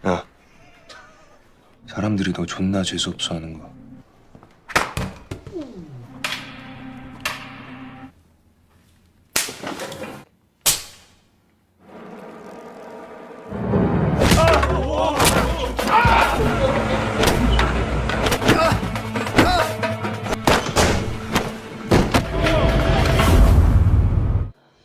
야, 사람들이 너 존나 재수없어 하는 거.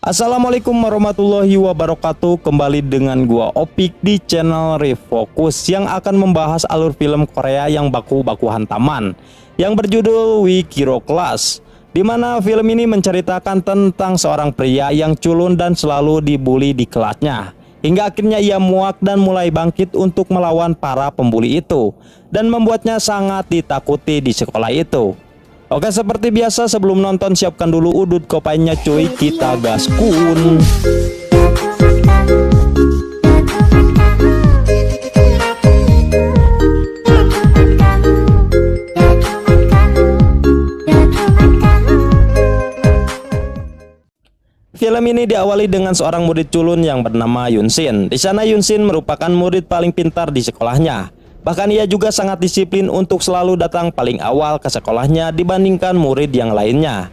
Assalamualaikum warahmatullahi wabarakatuh. Kembali dengan gua Opik di channel Refocus yang akan membahas alur film Korea yang baku-baku hantaman yang berjudul We Hero Class, di mana film ini menceritakan tentang seorang pria yang culun dan selalu dibully di kelasnya, hingga akhirnya ia muak dan mulai bangkit untuk melawan para pembuli itu dan membuatnya sangat ditakuti di sekolah itu. Oke, seperti biasa sebelum nonton siapkan dulu udut kopainya cuy, kita gaskun. Film ini diawali dengan seorang murid culun yang bernama Yunsin. Di sana Yunsin merupakan murid paling pintar di sekolahnya. Bahkan ia juga sangat disiplin untuk selalu datang paling awal ke sekolahnya dibandingkan murid yang lainnya.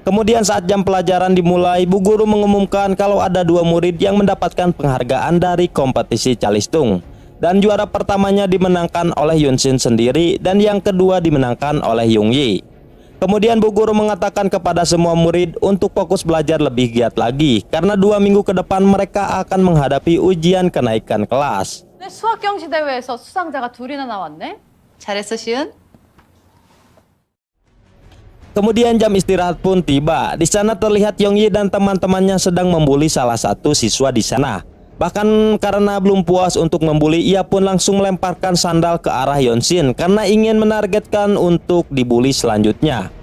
Kemudian saat jam pelajaran dimulai, bu guru mengumumkan kalau ada dua murid yang mendapatkan penghargaan dari kompetisi calistung. Dan juara pertamanya dimenangkan oleh Yunsin sendiri dan yang kedua dimenangkan oleh Youngyi. Kemudian bu guru mengatakan kepada semua murid untuk fokus belajar lebih giat lagi karena 2 minggu ke depan mereka akan menghadapi ujian kenaikan kelas. 수학 경시 대회에서 수상자가 둘이나 나왔네. 잘했어, 시은. Kemudian jam istirahat pun tiba. Di sana terlihat Youngyi dan teman-temannya sedang membuli salah satu siswa di sana. Bahkan karena belum puas untuk membuli, ia pun langsung melemparkan sandal ke arah Yunsin karena ingin menargetkan untuk dibuli selanjutnya.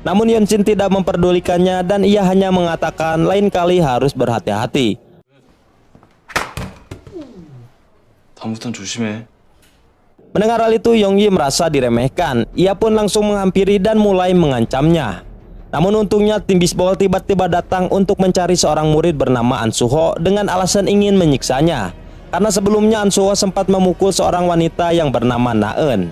Namun Yunsin tidak memperdulikannya dan ia hanya mengatakan lain kali harus berhati-hati. 다음부턴 조심해. Mendengar hal itu, Youngyi merasa diremehkan. Ia pun langsung menghampiri dan mulai mengancamnya. Namun untungnya tim bisbol tiba-tiba datang untuk mencari seorang murid bernama An Suho dengan alasan ingin menyiksanya. Karena sebelumnya An Suho sempat memukul seorang wanita yang bernama Naeun.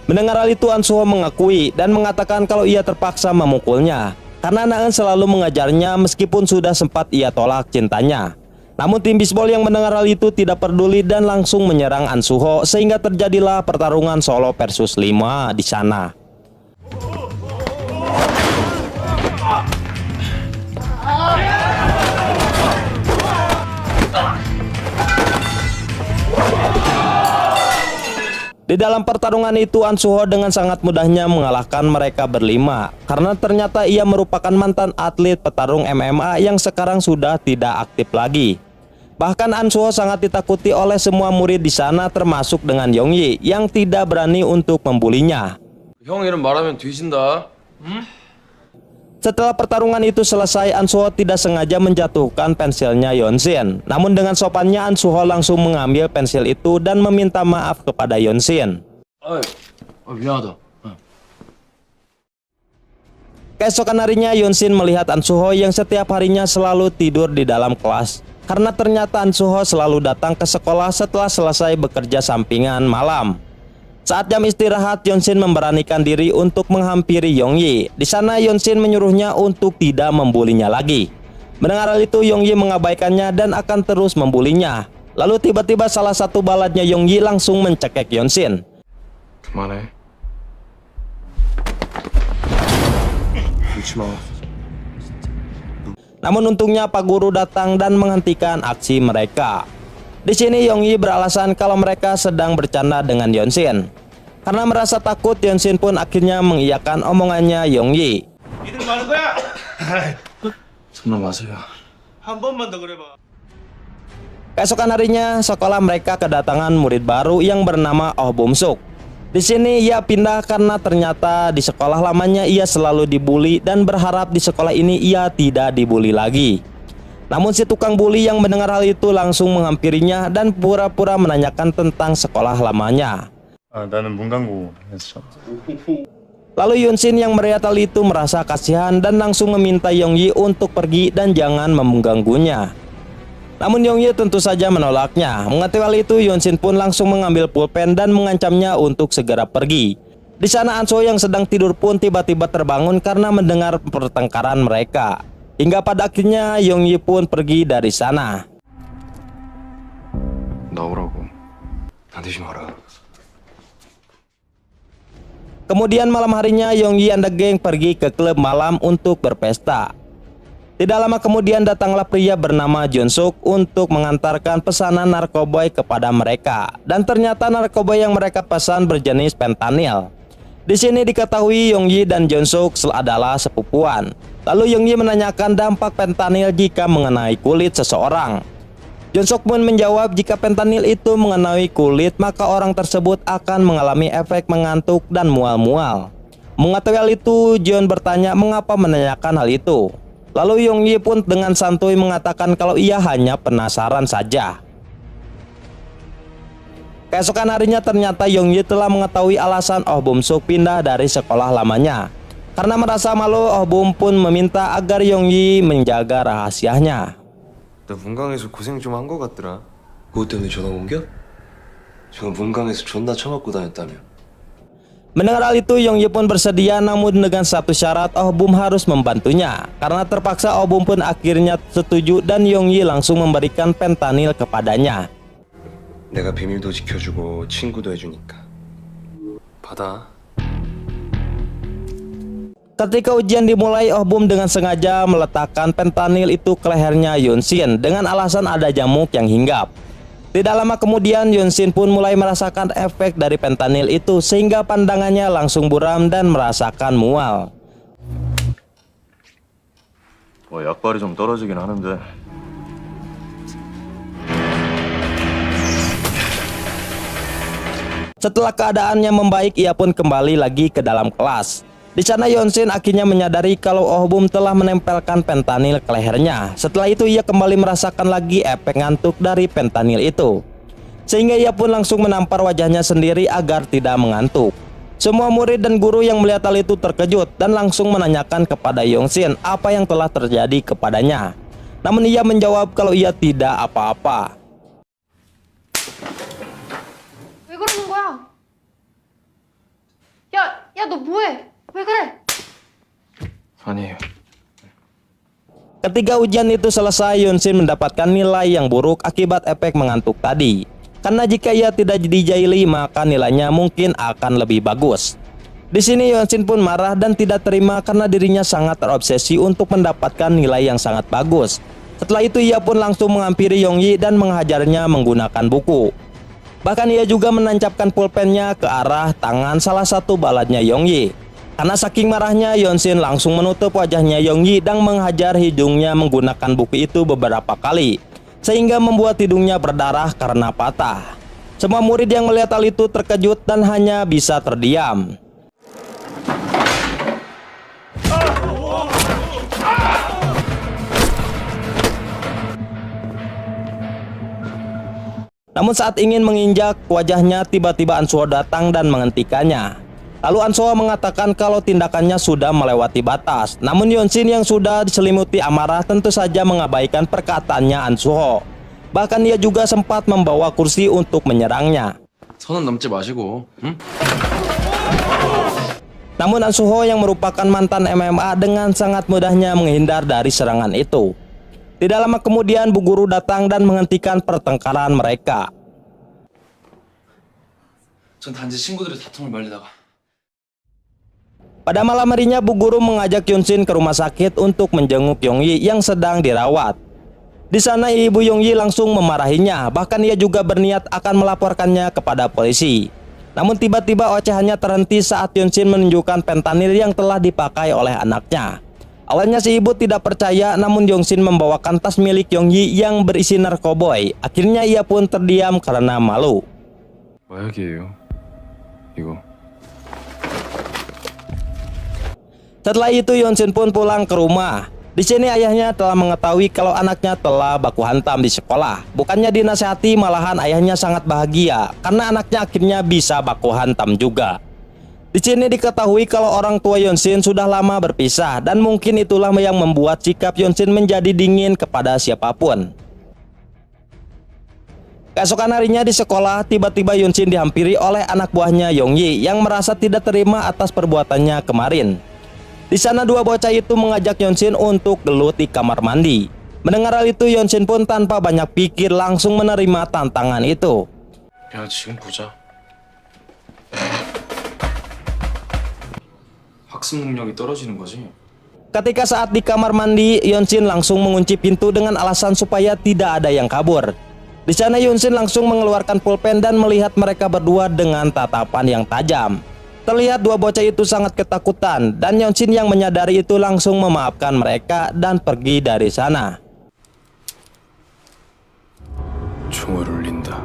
Mendengar hal itu, An Suho mengakui dan mengatakan kalau ia terpaksa memukulnya karena Naeun selalu mengajarnya meskipun sudah sempat ia tolak cintanya. Namun tim bisbol yang mendengar hal itu tidak peduli dan langsung menyerang An Suho sehingga terjadilah pertarungan solo versus 5 di sana. Di dalam pertarungan itu An Suho dengan sangat mudahnya mengalahkan mereka berlima karena ternyata ia merupakan mantan atlet petarung MMA yang sekarang sudah tidak aktif lagi. Bahkan An Suho sangat ditakuti oleh semua murid di sana termasuk dengan Youngyi yang tidak berani untuk membulinya. 형 이름 말하면 뒤진다. Setelah pertarungan itu selesai, An Suho tidak sengaja menjatuhkan pensilnya Yunsin. Namun dengan sopannya An Suho langsung mengambil pensil itu dan meminta maaf kepada Yunsin. 미안하다. Keesokan harinya Yunsin melihat An Suho yang setiap harinya selalu tidur di dalam kelas. Karena ternyata An Suho selalu datang ke sekolah setelah selesai bekerja sampingan malam. Saat jam istirahat, Yunsin memberanikan diri untuk menghampiri Youngyi. Di sana Yunsin menyuruhnya untuk tidak membulinya lagi. Mendengar hal itu, Youngyi mengabaikannya dan akan terus membulinya. Lalu tiba-tiba salah satu baladnya Youngyi langsung mencekek Yunsin. 그만해. 웃지 마. Namun untungnya Pak Guru datang dan menghentikan aksi mereka. Di sini Youngyi beralasan kalau mereka sedang bercanda dengan Yunsin. Karena merasa takut, Yunsin pun akhirnya mengiyakan omongannya Youngyi. 니들 많은 거야? 장난 마세요. 한 번만 더 그래봐. Keesokan harinya, sekolah mereka kedatangan murid baru yang bernama Oh Bum-suk. Di sini ia pindah karena ternyata di sekolah lamanya ia selalu dibully dan berharap di sekolah ini ia tidak dibully lagi. Namun si tukang bully yang mendengar hal itu langsung menghampirinya dan pura-pura menanyakan tentang sekolah lamanya. 나는 문광고 했어. Lalu Yunsin yang melihat hal itu merasa kasihan dan langsung meminta Youngyi untuk pergi dan jangan mengganggunya. Namun Yong Yi tentu saja menolaknya. Mengetahui hal itu, Yonshin pun langsung mengambil pulpen dan mengancamnya untuk segera pergi. Di sana Anso yang sedang tidur pun tiba-tiba terbangun karena mendengar pertengkaran mereka. Hingga pada akhirnya Yong Yi pun pergi dari sana. 나오라고. 반드시 말아. Kemudian malam harinya Yong Yi and the Gang pergi ke klub malam untuk berpesta. Tidak lama kemudian datanglah pria bernama Jun Suk untuk mengantarkan pesanan narkoboy kepada mereka. Dan ternyata narkoboy yang mereka pesan berjenis fentanyl. Di sini diketahui Yong Yi dan Jun Suk adalah sepupuan. Lalu Yong Yi menanyakan dampak fentanyl jika mengenai kulit seseorang. Jun Suk pun menjawab jika fentanyl itu mengenai kulit maka orang tersebut akan mengalami efek mengantuk dan mual-mual. Mengetahui hal itu, Jun bertanya mengapa menanyakan hal itu. Lalu Yong Yi pun dengan santuy mengatakan kalau ia hanya penasaran saja. Keesokan harinya ternyata Yong Yi telah mengetahui alasan Oh Bum Suk pindah dari sekolah lamanya. Karena merasa malu, Oh Bum pun meminta agar Yong Yi menjaga rahasianya. 너 문강에서 고생 좀 한 거 같더라. 그것 때문에 전화 옮겨? 저 문강에서 존나 처맞고 다녔다며. Mendengar hal itu, Yong Yi pun bersedia, namun dengan satu syarat, Oh Bum harus membantunya. Karena terpaksa, Oh Bum pun akhirnya setuju dan Yong Yi langsung memberikan fentanyl kepadanya. 내가 비밀도 지켜주고 친구도 해주니까. 받아. Ketika ujian dimulai, Oh Bum dengan sengaja meletakkan fentanyl itu ke lehernya Yonshin dengan alasan ada jamuk yang hinggap. Tidak lama kemudian Yonshin pun mulai merasakan efek dari fentanyl itu sehingga pandangannya langsung buram dan merasakan mual. 약발이 좀 떨어지긴 하는데. Setelah keadaannya membaik, ia pun kembali lagi ke dalam kelas. Di sana Yonshin akhirnya menyadari kalau Oh Bum telah menempelkan fentanyl ke lehernya. Setelah itu ia kembali merasakan lagi efek ngantuk dari fentanyl itu. Sehingga ia pun langsung menampar wajahnya sendiri agar tidak mengantuk. Semua murid dan guru yang melihat hal itu terkejut dan langsung menanyakan kepada Yonshin apa yang telah terjadi kepadanya. Namun ia menjawab kalau ia tidak apa-apa. 왜 그러는 거야? 야, 너 뭐해? 왜 그래? 아니에요. Ketika ujian itu selesai, Yonshin mendapatkan nilai yang buruk akibat efek mengantuk tadi. Karena jika ia tidak dijaili, maka nilainya mungkin akan lebih bagus. Di sini Yonshin pun marah dan tidak terima karena dirinya sangat terobsesi untuk mendapatkan nilai yang sangat bagus. Setelah itu ia pun langsung menghampiri Yong Yi dan menghajarnya menggunakan buku. Bahkan ia juga menancapkan pulpennya ke arah tangan salah satu baladnya Yong Yi. Karena saking marahnya, Yonshin langsung menutup wajahnya Yong Yi dan menghajar hidungnya menggunakan buku itu beberapa kali, sehingga membuat hidungnya berdarah karena patah. Semua murid yang melihat hal itu terkejut dan hanya bisa terdiam. Namun saat ingin menginjak wajahnya, tiba-tiba Ansuo datang dan menghentikannya. Lalu Ansuo mengatakan kalau tindakannya sudah melewati batas. Namun Yonshin yang sudah diselimuti amarah tentu saja mengabaikan perkataannya Ansuo. Bahkan ia juga sempat membawa kursi untuk menyerangnya. 선은 넘지 마시고, 응? Namun Ansuo yang merupakan mantan MMA dengan sangat mudahnya menghindar dari serangan itu. Tidak lama kemudian Bu Guru datang dan menghentikan pertengkaran mereka. 전 단지 친구들의 다툼을 말리다가. Pada malam harinya Bu Guru mengajak Yonshin ke rumah sakit untuk menjenguk Yong Yi yang sedang dirawat. Di sana ibu Yong Yi langsung memarahinya, bahkan ia juga berniat akan melaporkannya kepada polisi. Namun tiba-tiba ocehannya terhenti saat Yonshin menunjukkan fentanyl yang telah dipakai oleh anaknya. Awalnya si ibu tidak percaya, namun Yonshin membawakan tas milik Yong Yi yang berisi narkoboy. Akhirnya ia pun terdiam karena malu. 마약이에요. 이거. Setelah itu Yonshin pun pulang ke rumah. Di sini ayahnya telah mengetahui kalau anaknya telah baku hantam di sekolah. Bukannya dinasihati, malahan ayahnya sangat bahagia karena anaknya akhirnya bisa baku hantam juga. Di sini diketahui kalau orang tua Yonshin sudah lama berpisah dan mungkin itulah yang membuat sikap Yonshin menjadi dingin kepada siapapun. Keesokan harinya di sekolah, tiba-tiba Yunsin dihampiri oleh anak buahnya Yongyi yang merasa tidak terima atas perbuatannya kemarin. Di sana dua bocah itu mengajak Yunsin untuk gelut di kamar mandi. Mendengar hal itu, Yunsin pun tanpa banyak pikir langsung menerima tantangan itu. 야, 지금 보자. 학습 능력이 떨어지는 거지. Ketika saat di kamar mandi, Yunsin langsung mengunci pintu dengan alasan supaya tidak ada yang kabur. Di sana Yunsin langsung mengeluarkan pulpen dan melihat mereka berdua dengan tatapan yang tajam. Terlihat dua bocah itu sangat ketakutan dan Yunsin yang menyadari itu langsung memaafkan mereka dan pergi dari sana. 총을 울린다.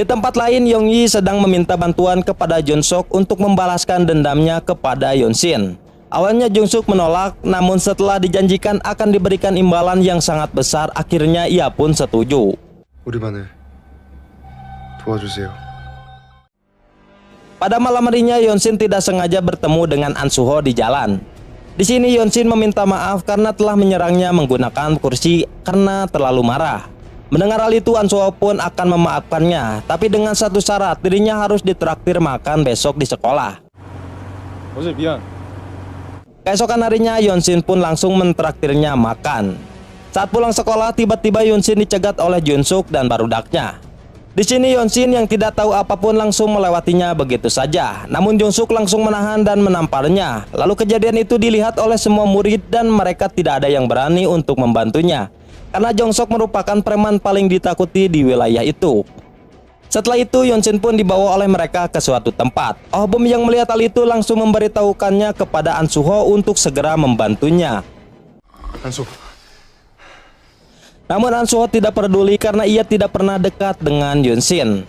Di tempat lain, Yongyi sedang meminta bantuan kepada Junsuk untuk membalaskan dendamnya kepada Yunsin. Awalnya Junsuk menolak, namun setelah dijanjikan akan diberikan imbalan yang sangat besar, akhirnya ia pun setuju. 우리 반을 도와주세요. Pada malam harinya, Yunsin tidak sengaja bertemu dengan An Suho di jalan. Di sini Yunsin meminta maaf karena telah menyerangnya menggunakan kursi karena terlalu marah. Mendengar hal itu, An Suho pun akan memaafkannya, tapi dengan satu syarat, dirinya harus ditraktir makan besok di sekolah. 어제 미안. Keesokan harinya, Yunsin pun langsung mentraktirnya makan. Saat pulang sekolah, tiba-tiba Yunsin dicegat oleh Junsuk dan barudaknya. Di sini Yunsin yang tidak tahu apapun langsung melewatinya begitu saja. Namun Junsuk langsung menahan dan menamparnya. Lalu kejadian itu dilihat oleh semua murid dan mereka tidak ada yang berani untuk membantunya. Karena Jongsok merupakan preman paling ditakuti di wilayah itu. Setelah itu Yunsin pun dibawa oleh mereka ke suatu tempat. Oh Bum yang melihat hal itu langsung memberitahukannya kepada An Suho untuk segera membantunya. 한수. Namun An Suho tidak peduli karena ia tidak pernah dekat dengan Yunsin.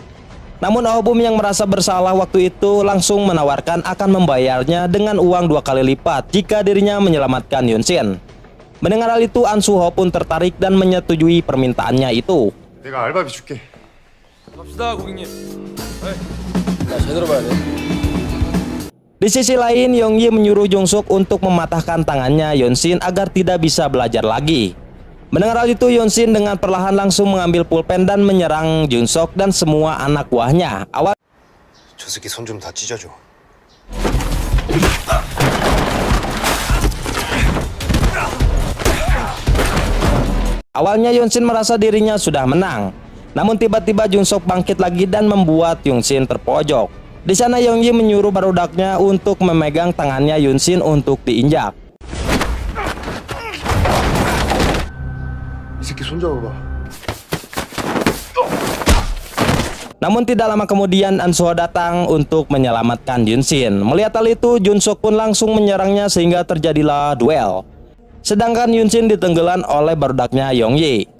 Namun Oh Bum yang merasa bersalah waktu itu langsung menawarkan akan membayarnya dengan uang 2 kali lipat jika dirinya menyelamatkan Yunsin. Mendengar hal itu, An Suho pun tertarik dan menyetujui permintaannya itu. 내가 알바비 줄게. 갑시다 고객님. Di sisi lain, Yongyi menyuruh Junsuk untuk mematahkan tangannya Yunsin agar tidak bisa belajar lagi. Mendengar hal itu, Yunsin dengan perlahan langsung mengambil pulpen dan menyerang Junsuk dan semua anak buahnya. 저 새끼 손 좀 다 찢어줘. Awalnya Yunsin merasa dirinya sudah menang. Namun tiba-tiba Junsuk bangkit lagi dan membuat Yunsin terpojok. Di sana Yongyi menyuruh barudaknya untuk memegang tangannya Yunsin untuk diinjak. 이 새끼 손 잡아봐. Namun tidak lama kemudian An Suho datang untuk menyelamatkan Yunsin. Melihat hal itu, Junsuk pun langsung menyerangnya sehingga terjadilah duel. Sedangkan Yunsin ditenggelam oleh barudaknya Yongyi.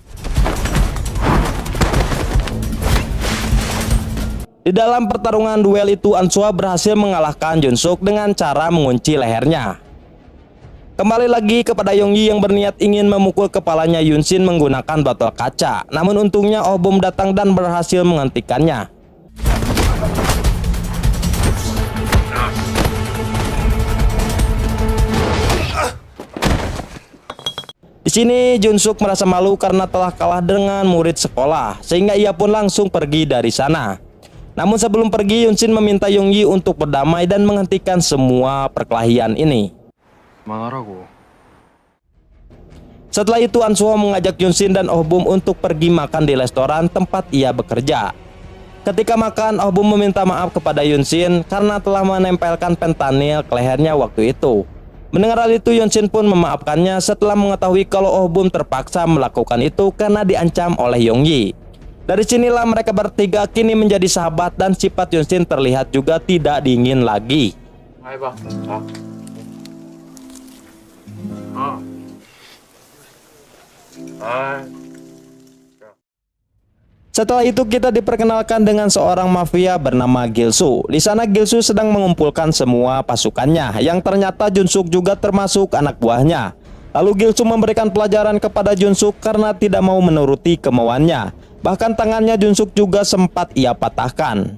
Di dalam pertarungan duel itu, An Suho berhasil mengalahkan Junsuk dengan cara mengunci lehernya. Kembali lagi kepada Yongyi yang berniat ingin memukul kepalanya Yunsin menggunakan botol kaca. Namun untungnya Oh Bum datang dan berhasil menghentikannya. Di sini Junsuk merasa malu karena telah kalah dengan murid sekolah, sehingga ia pun langsung pergi dari sana. Namun sebelum pergi, Yunsin meminta Yongyi untuk berdamai dan menghentikan semua perkelahian ini. 그만하라고. Setelah itu An Suho mengajak Yunsin dan Oh Bum untuk pergi makan di restoran tempat ia bekerja. Ketika makan, Oh Bum meminta maaf kepada Yunsin karena telah menempelkan fentanyl ke lehernya waktu itu. Mendengar hal itu, Yunsin pun memaafkannya setelah mengetahui kalau Oh Bum terpaksa melakukan itu karena diancam oleh Yongyi. Dari sinilah mereka bertiga kini menjadi sahabat dan sifat Yunsin terlihat juga tidak dingin lagi. 해봐. Setelah itu kita diperkenalkan dengan seorang mafia bernama Gilsu. Di sana Gilsu sedang mengumpulkan semua pasukannya, yang ternyata Junsuk juga termasuk anak buahnya. Lalu Gilsu memberikan pelajaran kepada Junsuk karena tidak mau menuruti kemauannya. Bahkan tangannya Junsuk juga sempat ia patahkan.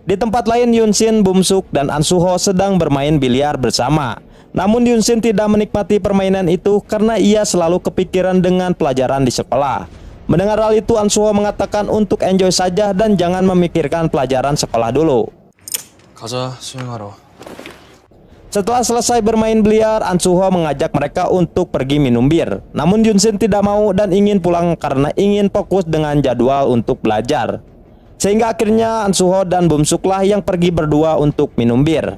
Di tempat lain, Yunsin, Bumsuk, dan An Suho sedang bermain biliar bersama. Namun Yunsin tidak menikmati permainan itu karena ia selalu kepikiran dengan pelajaran di sekolah. Mendengar hal itu, An Suho mengatakan untuk enjoy saja dan jangan memikirkan pelajaran sekolah dulu. 가자 수영하러. Setelah selesai bermain biliar, An Suho mengajak mereka untuk pergi minum bir. Namun Yunsin tidak mau dan ingin pulang karena ingin fokus dengan jadwal untuk belajar. Sehingga akhirnya An Suho dan Bumsuklah yang pergi berdua untuk minum bir.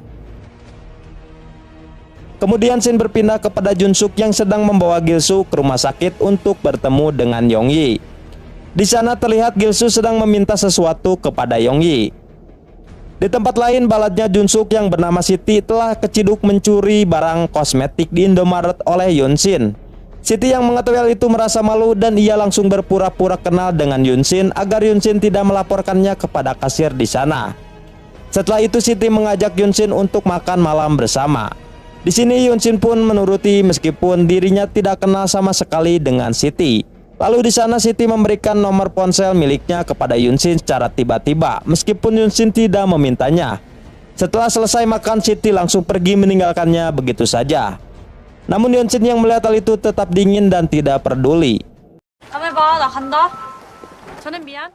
Kemudian scene berpindah kepada Junsuk yang sedang membawa Gilsu ke rumah sakit untuk bertemu dengan Yongyi. Di sana terlihat Gilsu sedang meminta sesuatu kepada Yongyi. Di tempat lain, baladnya Junsuk yang bernama Siti telah keciduk mencuri barang kosmetik di Indomaret oleh Yunsin. Siti yang mengetahui hal itu merasa malu dan ia langsung berpura-pura kenal dengan Yunsin agar Yunsin tidak melaporkannya kepada kasir di sana. Setelah itu Siti mengajak Yunsin untuk makan malam bersama. Di sini Yunsin pun menuruti meskipun dirinya tidak kenal sama sekali dengan Siti. Lalu di sana Siti memberikan nomor ponsel miliknya kepada Yunsin secara tiba-tiba meskipun Yunsin tidak memintanya. Setelah selesai makan, Siti langsung pergi meninggalkannya begitu saja. Namun Yunsin yang melihat hal itu tetap dingin dan tidak peduli. 다음에 봐, 나 간다. 저는 미안.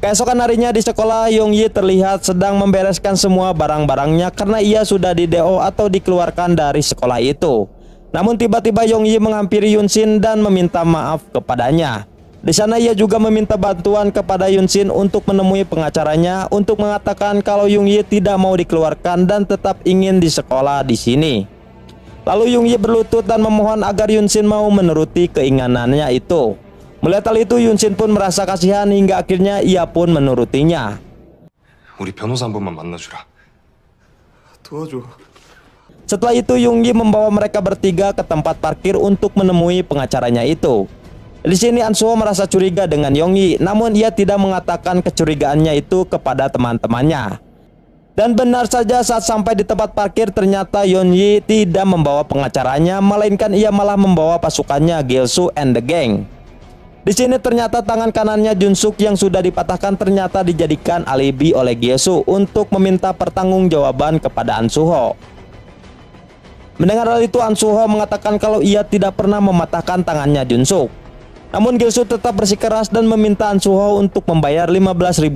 Keesokan harinya di sekolah, Yongyi terlihat sedang membereskan semua barang-barangnya karena ia sudah di DO atau dikeluarkan dari sekolah itu. Namun tiba-tiba Yongyi menghampiri Yunsin dan meminta maaf kepadanya. Di sana ia juga meminta bantuan kepada Yunsin untuk menemui pengacaranya untuk mengatakan kalau Yongyi tidak mau dikeluarkan dan tetap ingin di sekolah di sini. Lalu Yongyi berlutut dan memohon agar Yunsin mau menuruti keinginannya itu. Melihat hal itu, Yunsin pun merasa kasihan hingga akhirnya ia pun menurutinya. 우리 변호사 한 번만 만나주라. 도와줘. Setelah itu Yongyi membawa mereka bertiga ke tempat parkir untuk menemui pengacaranya itu. Di sini An Suho merasa curiga dengan Yongyi, namun ia tidak mengatakan kecurigaannya itu kepada teman-temannya. Dan benar saja saat sampai di tempat parkir ternyata Yongyi tidak membawa pengacaranya, melainkan ia malah membawa pasukannya Gilsu and the Gang. Di sini ternyata tangan kanannya Junsuk yang sudah dipatahkan ternyata dijadikan alibi oleh Gilsu untuk meminta pertanggungjawaban kepada An Suho. Mendengar hal itu, An Suho mengatakan kalau ia tidak pernah mematahkan tangannya Junsuk. Namun Gilsu tetap bersikeras dan meminta An Suho untuk membayar $15.000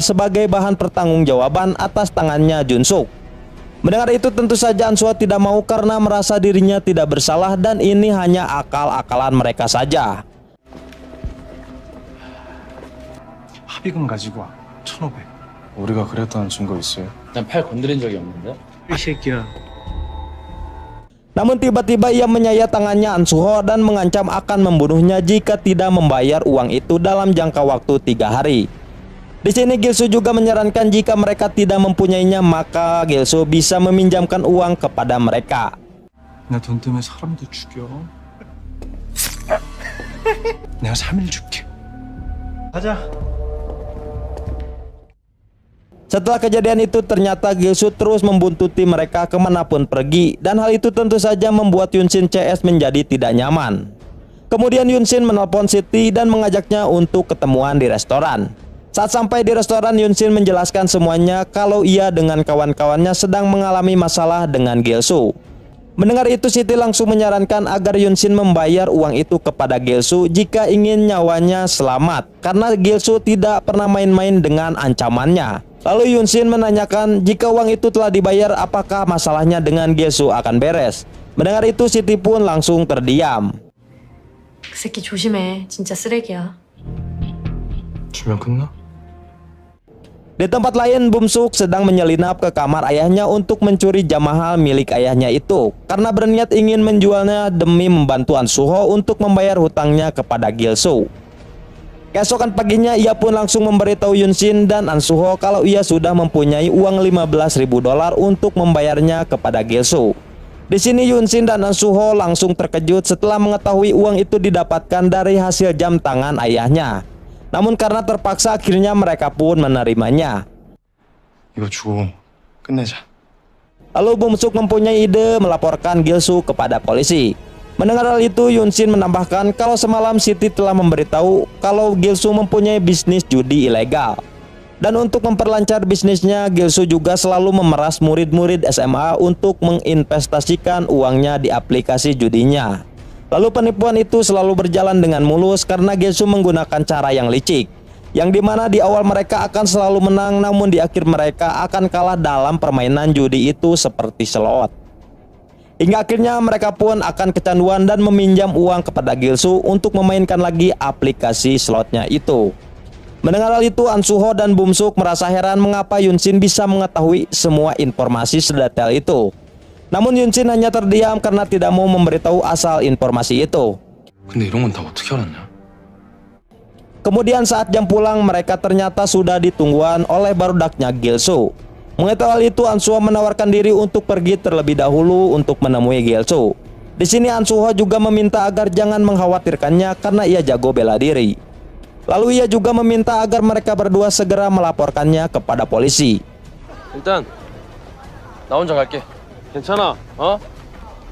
sebagai bahan pertanggungjawaban atas tangannya Junsuk. Mendengar itu tentu saja An Suho tidak mau karena merasa dirinya tidak bersalah dan ini hanya akal-akalan mereka saja. 합의금 가지고 와. 1,500. 우리가 그랬다는 증거 있어요? 난 팔 건드린 적이 없는데. 이 새끼야. Namun tiba-tiba ia menyayat tangannya An Suho dan mengancam akan membunuhnya jika tidak membayar uang itu dalam jangka waktu 3 hari. Di sini Gilsu juga menyarankan jika mereka tidak mempunyainya maka Gilsu bisa meminjamkan uang kepada mereka. 나 돈 때문에 사람도 죽여. 내가 3일 줄게. 가자. Setelah kejadian itu ternyata Gilsu terus membuntuti mereka kemanapun pergi dan hal itu tentu saja membuat Yunsin CS menjadi tidak nyaman. Kemudian Yunsin menelpon Siti dan mengajaknya untuk ketemuan di restoran. Saat sampai di restoran, Yunsin menjelaskan semuanya kalau ia dengan kawan-kawannya sedang mengalami masalah dengan Gilsu. Mendengar itu Siti langsung menyarankan agar Yunsin membayar uang itu kepada Gilsu jika ingin nyawanya selamat karena Gilsu tidak pernah main-main dengan ancamannya. Lalu Yunsin menanyakan jika uang itu telah dibayar apakah masalahnya dengan Gilsu akan beres. Mendengar itu Siti pun langsung terdiam. 그 새끼 조심해. 진짜 쓰레기야. 주면 끝나? Di tempat lain, Bumsuk sedang menyelinap ke kamar ayahnya untuk mencuri jam mahal milik ayahnya itu karena berniat ingin menjualnya demi membantu An Suho untuk membayar hutangnya kepada Gilsu. Keesokan paginya ia pun langsung memberitahu Yunsin dan An Suho kalau ia sudah mempunyai uang $15.000 untuk membayarnya kepada Gilsu. Di sini Yunsin dan An Suho langsung terkejut setelah mengetahui uang itu didapatkan dari hasil jam tangan ayahnya. Namun karena terpaksa akhirnya mereka pun menerimanya. 이거 주고 끝내자. Lalu Bumsuk mempunyai ide melaporkan Gilsu kepada polisi. Mendengar hal itu, Yunsin menambahkan kalau semalam Siti telah memberitahu kalau Gilsu mempunyai bisnis judi ilegal. Dan untuk memperlancar bisnisnya, Gilsu juga selalu memeras murid-murid SMA untuk menginvestasikan uangnya di aplikasi judinya. Lalu penipuan itu selalu berjalan dengan mulus karena Gilsu menggunakan cara yang licik, yang dimana di awal mereka akan selalu menang, namun di akhir mereka akan kalah dalam permainan judi itu seperti slot. Hingga akhirnya mereka pun akan kecanduan dan meminjam uang kepada Gilsu untuk memainkan lagi aplikasi slotnya itu. Mendengar hal itu, An Soo-ho dan Bum Suk merasa heran mengapa Yoon Shin bisa mengetahui semua informasi sedetail itu. Namun Yoon Shin hanya terdiam karena tidak mau memberitahu asal informasi itu. 근데 이런 건 다 어떻게 알았냐? Kemudian saat jam pulang, mereka ternyata sudah ditungguan oleh barudaknya Gilsu. Mengetahui hal itu, An Soo-ho menawarkan diri untuk pergi terlebih dahulu untuk menemui Gilsu. Di sini An Soo-ho juga meminta agar jangan mengkhawatirkannya karena ia jago bela diri. Lalu ia juga meminta agar mereka berdua segera melaporkannya kepada polisi. 일단 나 혼자 갈게. 괜찮아? 어?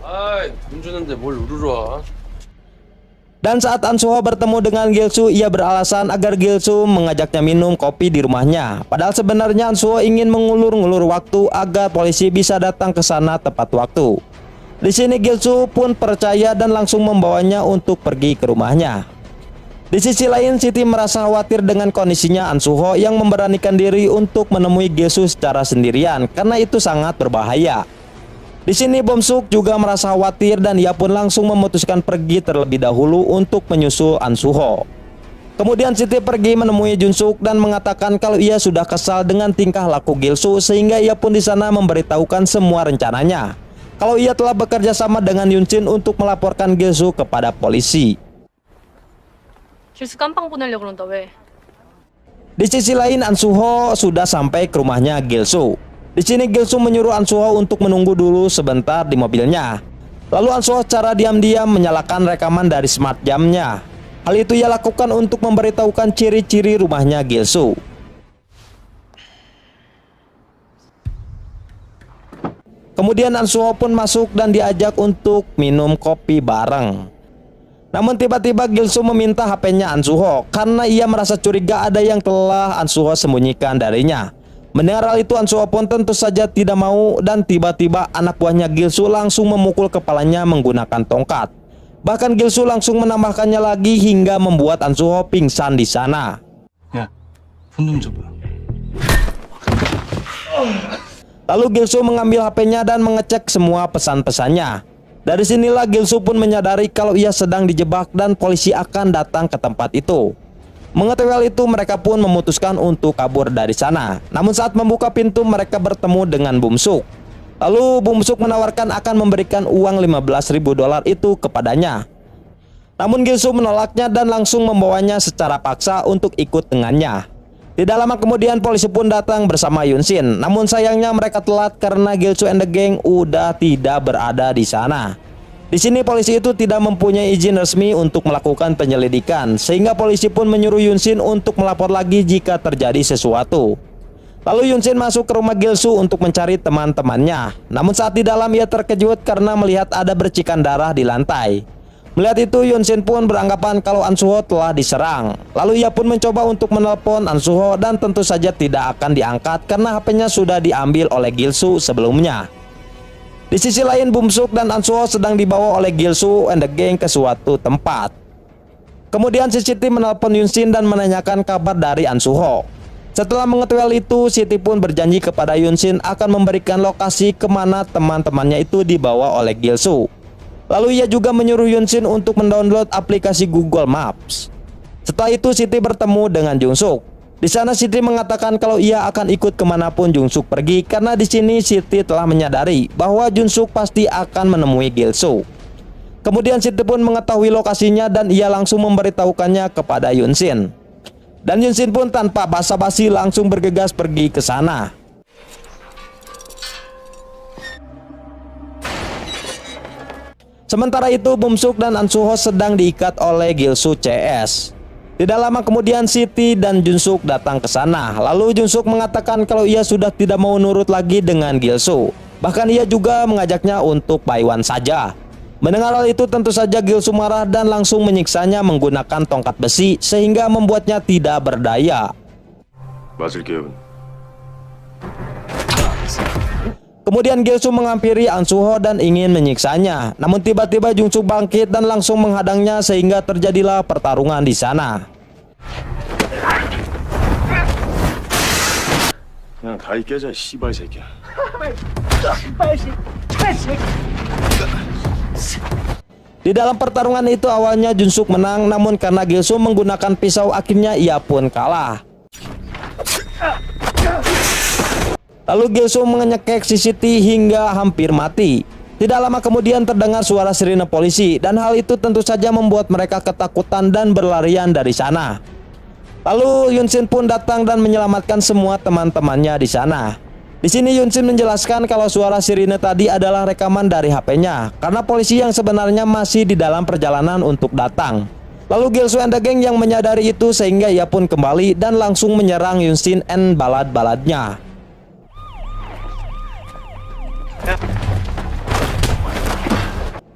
아이, 돈 주는데 뭘 우르르 와. Dan saat An Soo-ho bertemu dengan Gilsu, ia beralasan agar Gilsu mengajaknya minum kopi di rumahnya. Padahal sebenarnya An Soo-ho ingin mengulur-ngulur waktu agar polisi bisa datang ke sana tepat waktu. Di sini Gilsu pun percaya dan langsung membawanya untuk pergi ke rumahnya. Di sisi lain, Siti merasa khawatir dengan kondisinya An Soo-ho yang memberanikan diri untuk menemui Gilsu secara sendirian karena itu sangat berbahaya. Di sini Bum Suk juga merasa khawatir dan ia pun langsung memutuskan pergi terlebih dahulu untuk menyusul An Soo-ho. Kemudian Siti pergi menemui Jun Suk dan mengatakan kalau ia sudah kesal dengan tingkah laku Gilsu sehingga ia pun di sana memberitahukan semua rencananya. Kalau ia telah bekerja sama dengan Yoon Shin untuk melaporkan Gilsu kepada polisi. 길수 깜빵 보내려고 그런다 왜? Di sisi lain, An Soo-ho sudah sampai ke rumahnya Gilsu. Di sini Gilsu menyuruh An Soo-ho untuk menunggu dulu sebentar di mobilnya. Lalu An Soo-ho secara diam-diam menyalakan rekaman dari smart jamnya. Hal itu ia lakukan untuk memberitahukan ciri-ciri rumahnya Gilsu. Kemudian An Soo-ho pun masuk dan diajak untuk minum kopi bareng. Namun tiba-tiba Gilsu meminta HP-nya An Soo-ho karena ia merasa curiga ada yang telah An Soo-ho sembunyikan darinya. Mendengar hal itu, An Soo-ho pun tentu saja tidak mau dan tiba-tiba anak buahnya Gilsu langsung memukul kepalanya menggunakan tongkat. Bahkan Gilsu langsung menambahkannya lagi hingga membuat An Soo-ho pingsan di sana. 야, 손 좀 줘봐. Lalu Gilsu mengambil HP-nya dan mengecek semua pesan-pesannya. Dari sinilah Gilsu pun menyadari kalau ia sedang dijebak dan polisi akan datang ke tempat itu. Mengetahui hal itu, mereka pun memutuskan untuk kabur dari sana. Namun saat membuka pintu, mereka bertemu dengan Bum Suk. Lalu Bum Suk menawarkan akan memberikan uang $15.000 itu kepadanya. Namun Gilsu menolaknya dan langsung membawanya secara paksa untuk ikut dengannya. Tidak lama kemudian polisi pun datang bersama Yoon Shin. Namun sayangnya mereka telat karena Gilsu and the gang udah tidak berada di sana. Di sini polisi itu tidak mempunyai izin resmi untuk melakukan penyelidikan, sehingga polisi pun menyuruh Yoon Shin untuk melapor lagi jika terjadi sesuatu. Lalu Yoon Shin masuk ke rumah Gilsu untuk mencari teman-temannya. Namun saat di dalam ia terkejut karena melihat ada bercikan darah di lantai. Melihat itu, Yoon Shin pun beranggapan kalau An Soo-ho telah diserang. Lalu ia pun mencoba untuk menelpon An Soo-ho dan tentu saja tidak akan diangkat karena HP-nya sudah diambil oleh Gilsu sebelumnya. Di sisi lain, Bum Suk dan An Soo-ho sedang dibawa oleh Gilsu and the gang ke suatu tempat. Kemudian Siti menelpon Yoon Shin dan menanyakan kabar dari An Soo-ho. Setelah mengetahui hal itu, Siti pun berjanji kepada Yoon Shin akan memberikan lokasi kemana teman-temannya itu dibawa oleh Gilsu. Lalu ia juga menyuruh Yoon Shin untuk mendownload aplikasi Google Maps. Setelah itu Siti bertemu dengan Jung Suk. Di sana Siti mengatakan kalau ia akan ikut kemanapun Jung Suk pergi karena di sini Siti telah menyadari bahwa Jung Suk pasti akan menemui Gilsu. Kemudian Siti pun mengetahui lokasinya dan ia langsung memberitahukannya kepada Yoon Shin. Dan Yoon Shin pun tanpa basa-basi langsung bergegas pergi ke sana. Sementara itu Bum Suk dan An Soo-ho sedang diikat oleh Gilsu CS. Tidak lama kemudian Siti dan Jun Suk datang ke sana. Lalu Jun Suk mengatakan kalau ia sudah tidak mau nurut lagi dengan Gilsu. Bahkan ia juga mengajaknya untuk Baiwan saja. Mendengar hal itu tentu saja Gilsu marah dan langsung menyiksanya menggunakan tongkat besi sehingga membuatnya tidak berdaya. 맞을게요. Kemudian Gil-soo menghampiri An Soo-ho dan ingin menyiksanya. Namun tiba-tiba Jung Suk bangkit dan langsung menghadangnya sehingga terjadilah pertarungan di sana. 그냥 다리 깨자, 씨발 새끼야. Di dalam pertarungan itu awalnya Jung Suk menang, namun karena Gil-soo menggunakan pisau akhirnya ia pun kalah. Lalu Gil-soo menyekek si Siti hingga hampir mati. Tidak lama kemudian terdengar suara sirine polisi dan hal itu tentu saja membuat mereka ketakutan dan berlarian dari sana. Lalu Yun-shin pun datang dan menyelamatkan semua teman-temannya di sana. Di sini Yun-shin menjelaskan kalau suara sirine tadi adalah rekaman dari HP-nya karena polisi yang sebenarnya masih di dalam perjalanan untuk datang. Lalu Gil-soo and the gang yang menyadari itu sehingga ia pun kembali dan langsung menyerang Yun-shin and balad-baladnya.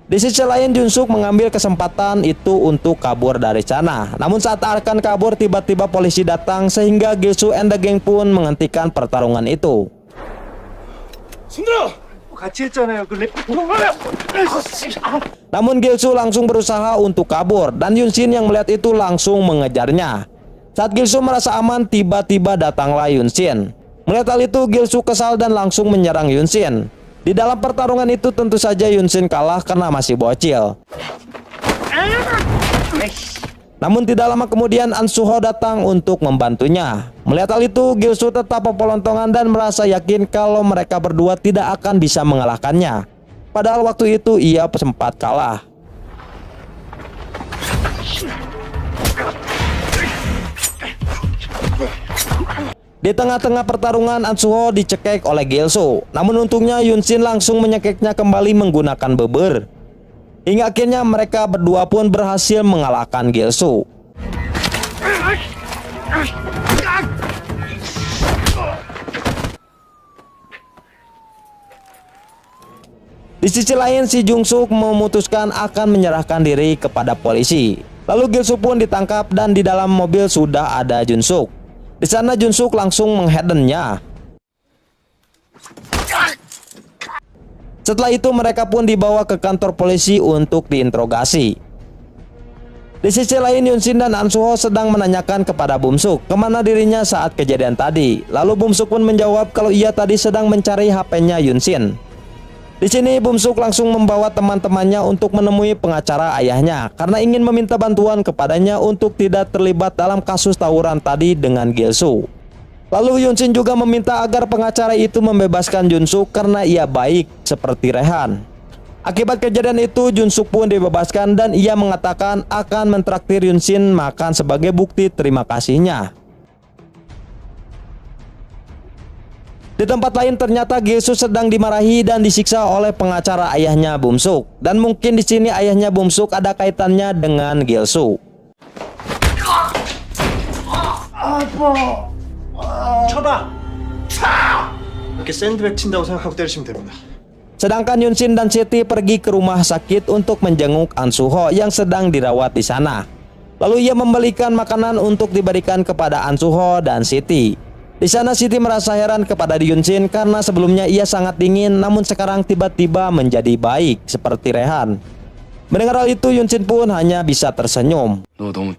Di sisi lain Jung Suk mengambil kesempatan itu untuk kabur dari sana. Namun saat akan kabur tiba-tiba polisi datang sehingga Gil-soo and the gang pun menghentikan pertarungan itu. Namun Gil-soo langsung berusaha untuk kabur dan Yun-shin yang melihat itu langsung mengejarnya. Saat Gil-soo merasa aman tiba-tiba datanglah Yun-shin. Melihat hal itu Gil-soo kesal dan langsung menyerang Yun-shin. Di dalam pertarungan itu tentu saja Yun-shin kalah karena masih bocil. Namun tidak lama kemudian An Soo-ho datang untuk membantunya. Melihat hal itu Gil-soo tetap pepelontongan dan merasa yakin kalau mereka berdua tidak akan bisa mengalahkannya. Padahal waktu itu ia sempat kalah. Di tengah-tengah pertarungan An Soo-ho dicekek oleh Gil-soo. Namun untungnya Yun-shin langsung menyekeknya kembali menggunakan beber. Hingga akhirnya mereka berdua pun berhasil mengalahkan Gil-soo. Di sisi lain si Jung Suk memutuskan akan menyerahkan diri kepada polisi. Lalu Gil-soo pun ditangkap dan di dalam mobil sudah ada Jung Suk. Di sana Jung Suk langsung menghadangnya. Setelah itu mereka pun dibawa ke kantor polisi untuk diinterogasi. Di sisi lain Yun-shin dan An Soo-ho sedang menanyakan kepada Bum Suk kemana dirinya saat kejadian tadi. Lalu Bum Suk pun menjawab kalau ia tadi sedang mencari HP-nya Yun-shin. Di sini Bum Suk langsung membawa teman-temannya untuk menemui pengacara ayahnya karena ingin meminta bantuan kepadanya untuk tidak terlibat dalam kasus tawuran tadi dengan Gil-soo. Lalu Yun-shin juga meminta agar pengacara itu membebaskan Jung Suk karena ia baik seperti Rehan. Akibat kejadian itu Jung Suk pun dibebaskan dan ia mengatakan akan mentraktir Yun-shin makan sebagai bukti terima kasihnya. Di tempat lain ternyata Gil-soo sedang dimarahi dan disiksa oleh pengacara ayahnya Bum Suk. Dan mungkin di sini ayahnya Bum Suk ada kaitannya dengan Gil-soo. Sedangkan Yun-shin dan Siti pergi ke rumah sakit untuk menjenguk An Soo-ho yang sedang dirawat di sana. Lalu ia membelikan makanan untuk diberikan kepada An Soo-ho dan Siti. Di sana Siti merasa heran kepada Yun-shin karena sebelumnya ia sangat dingin namun sekarang tiba-tiba menjadi baik seperti Rehan. Mendengar hal itu Yun-shin pun hanya bisa tersenyum. 너 너무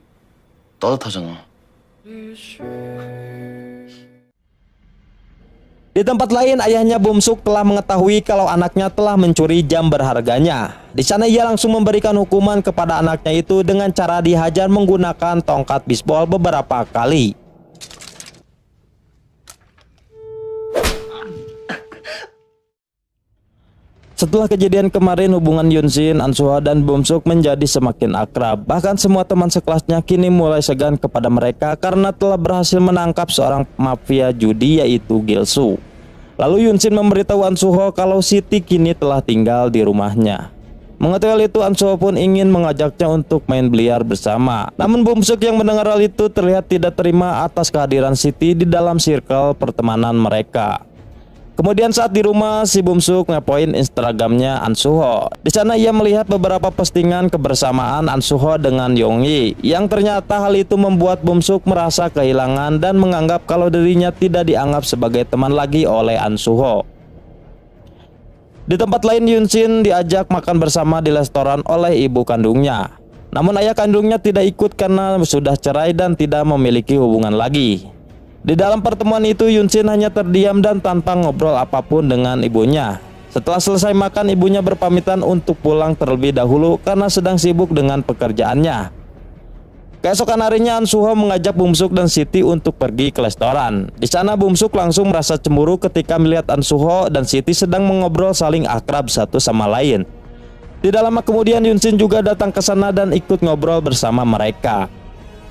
따뜻하잖아. Di tempat lain ayahnya Bum Suk telah mengetahui kalau anaknya telah mencuri jam berharganya. Di sana ia langsung memberikan hukuman kepada anaknya itu dengan cara dihajar menggunakan tongkat bisbol beberapa kali. Setelah kejadian kemarin hubungan Yun-shin, An Soo-ho dan Bum Suk menjadi semakin akrab. Bahkan semua teman sekelasnya kini mulai segan kepada mereka karena telah berhasil menangkap seorang mafia judi yaitu Gil-soo. Lalu Yun-shin memberitahu An Soo-ho kalau Siti kini telah tinggal di rumahnya. Mengetahui hal itu An Soo-ho pun ingin mengajaknya untuk main biliar bersama. Namun Bum Suk yang mendengar hal itu terlihat tidak terima atas kehadiran Siti di dalam circle pertemanan mereka. Kemudian saat di rumah, si Bumsuk ngepoin Instagramnya An Suho. Di sana ia melihat beberapa postingan kebersamaan An Suho dengan Yongyi, yang ternyata hal itu membuat Bumsuk merasa kehilangan dan menganggap kalau dirinya tidak dianggap sebagai teman lagi oleh An Suho. Di tempat lain, Yunsin diajak makan bersama di restoran oleh ibu kandungnya. Namun ayah kandungnya tidak ikut karena sudah cerai dan tidak memiliki hubungan lagi. Di dalam pertemuan itu, Yunsin hanya terdiam dan tanpa ngobrol apapun dengan ibunya. Setelah selesai makan, ibunya berpamitan untuk pulang terlebih dahulu karena sedang sibuk dengan pekerjaannya. Keesokan harinya, An Suho mengajak Bumsuk dan Siti untuk pergi ke restoran. Di sana Bumsuk langsung merasa cemburu ketika melihat An Suho dan Siti sedang mengobrol saling akrab satu sama lain. Tidak lama kemudian, Yunsin juga datang ke sana dan ikut ngobrol bersama mereka.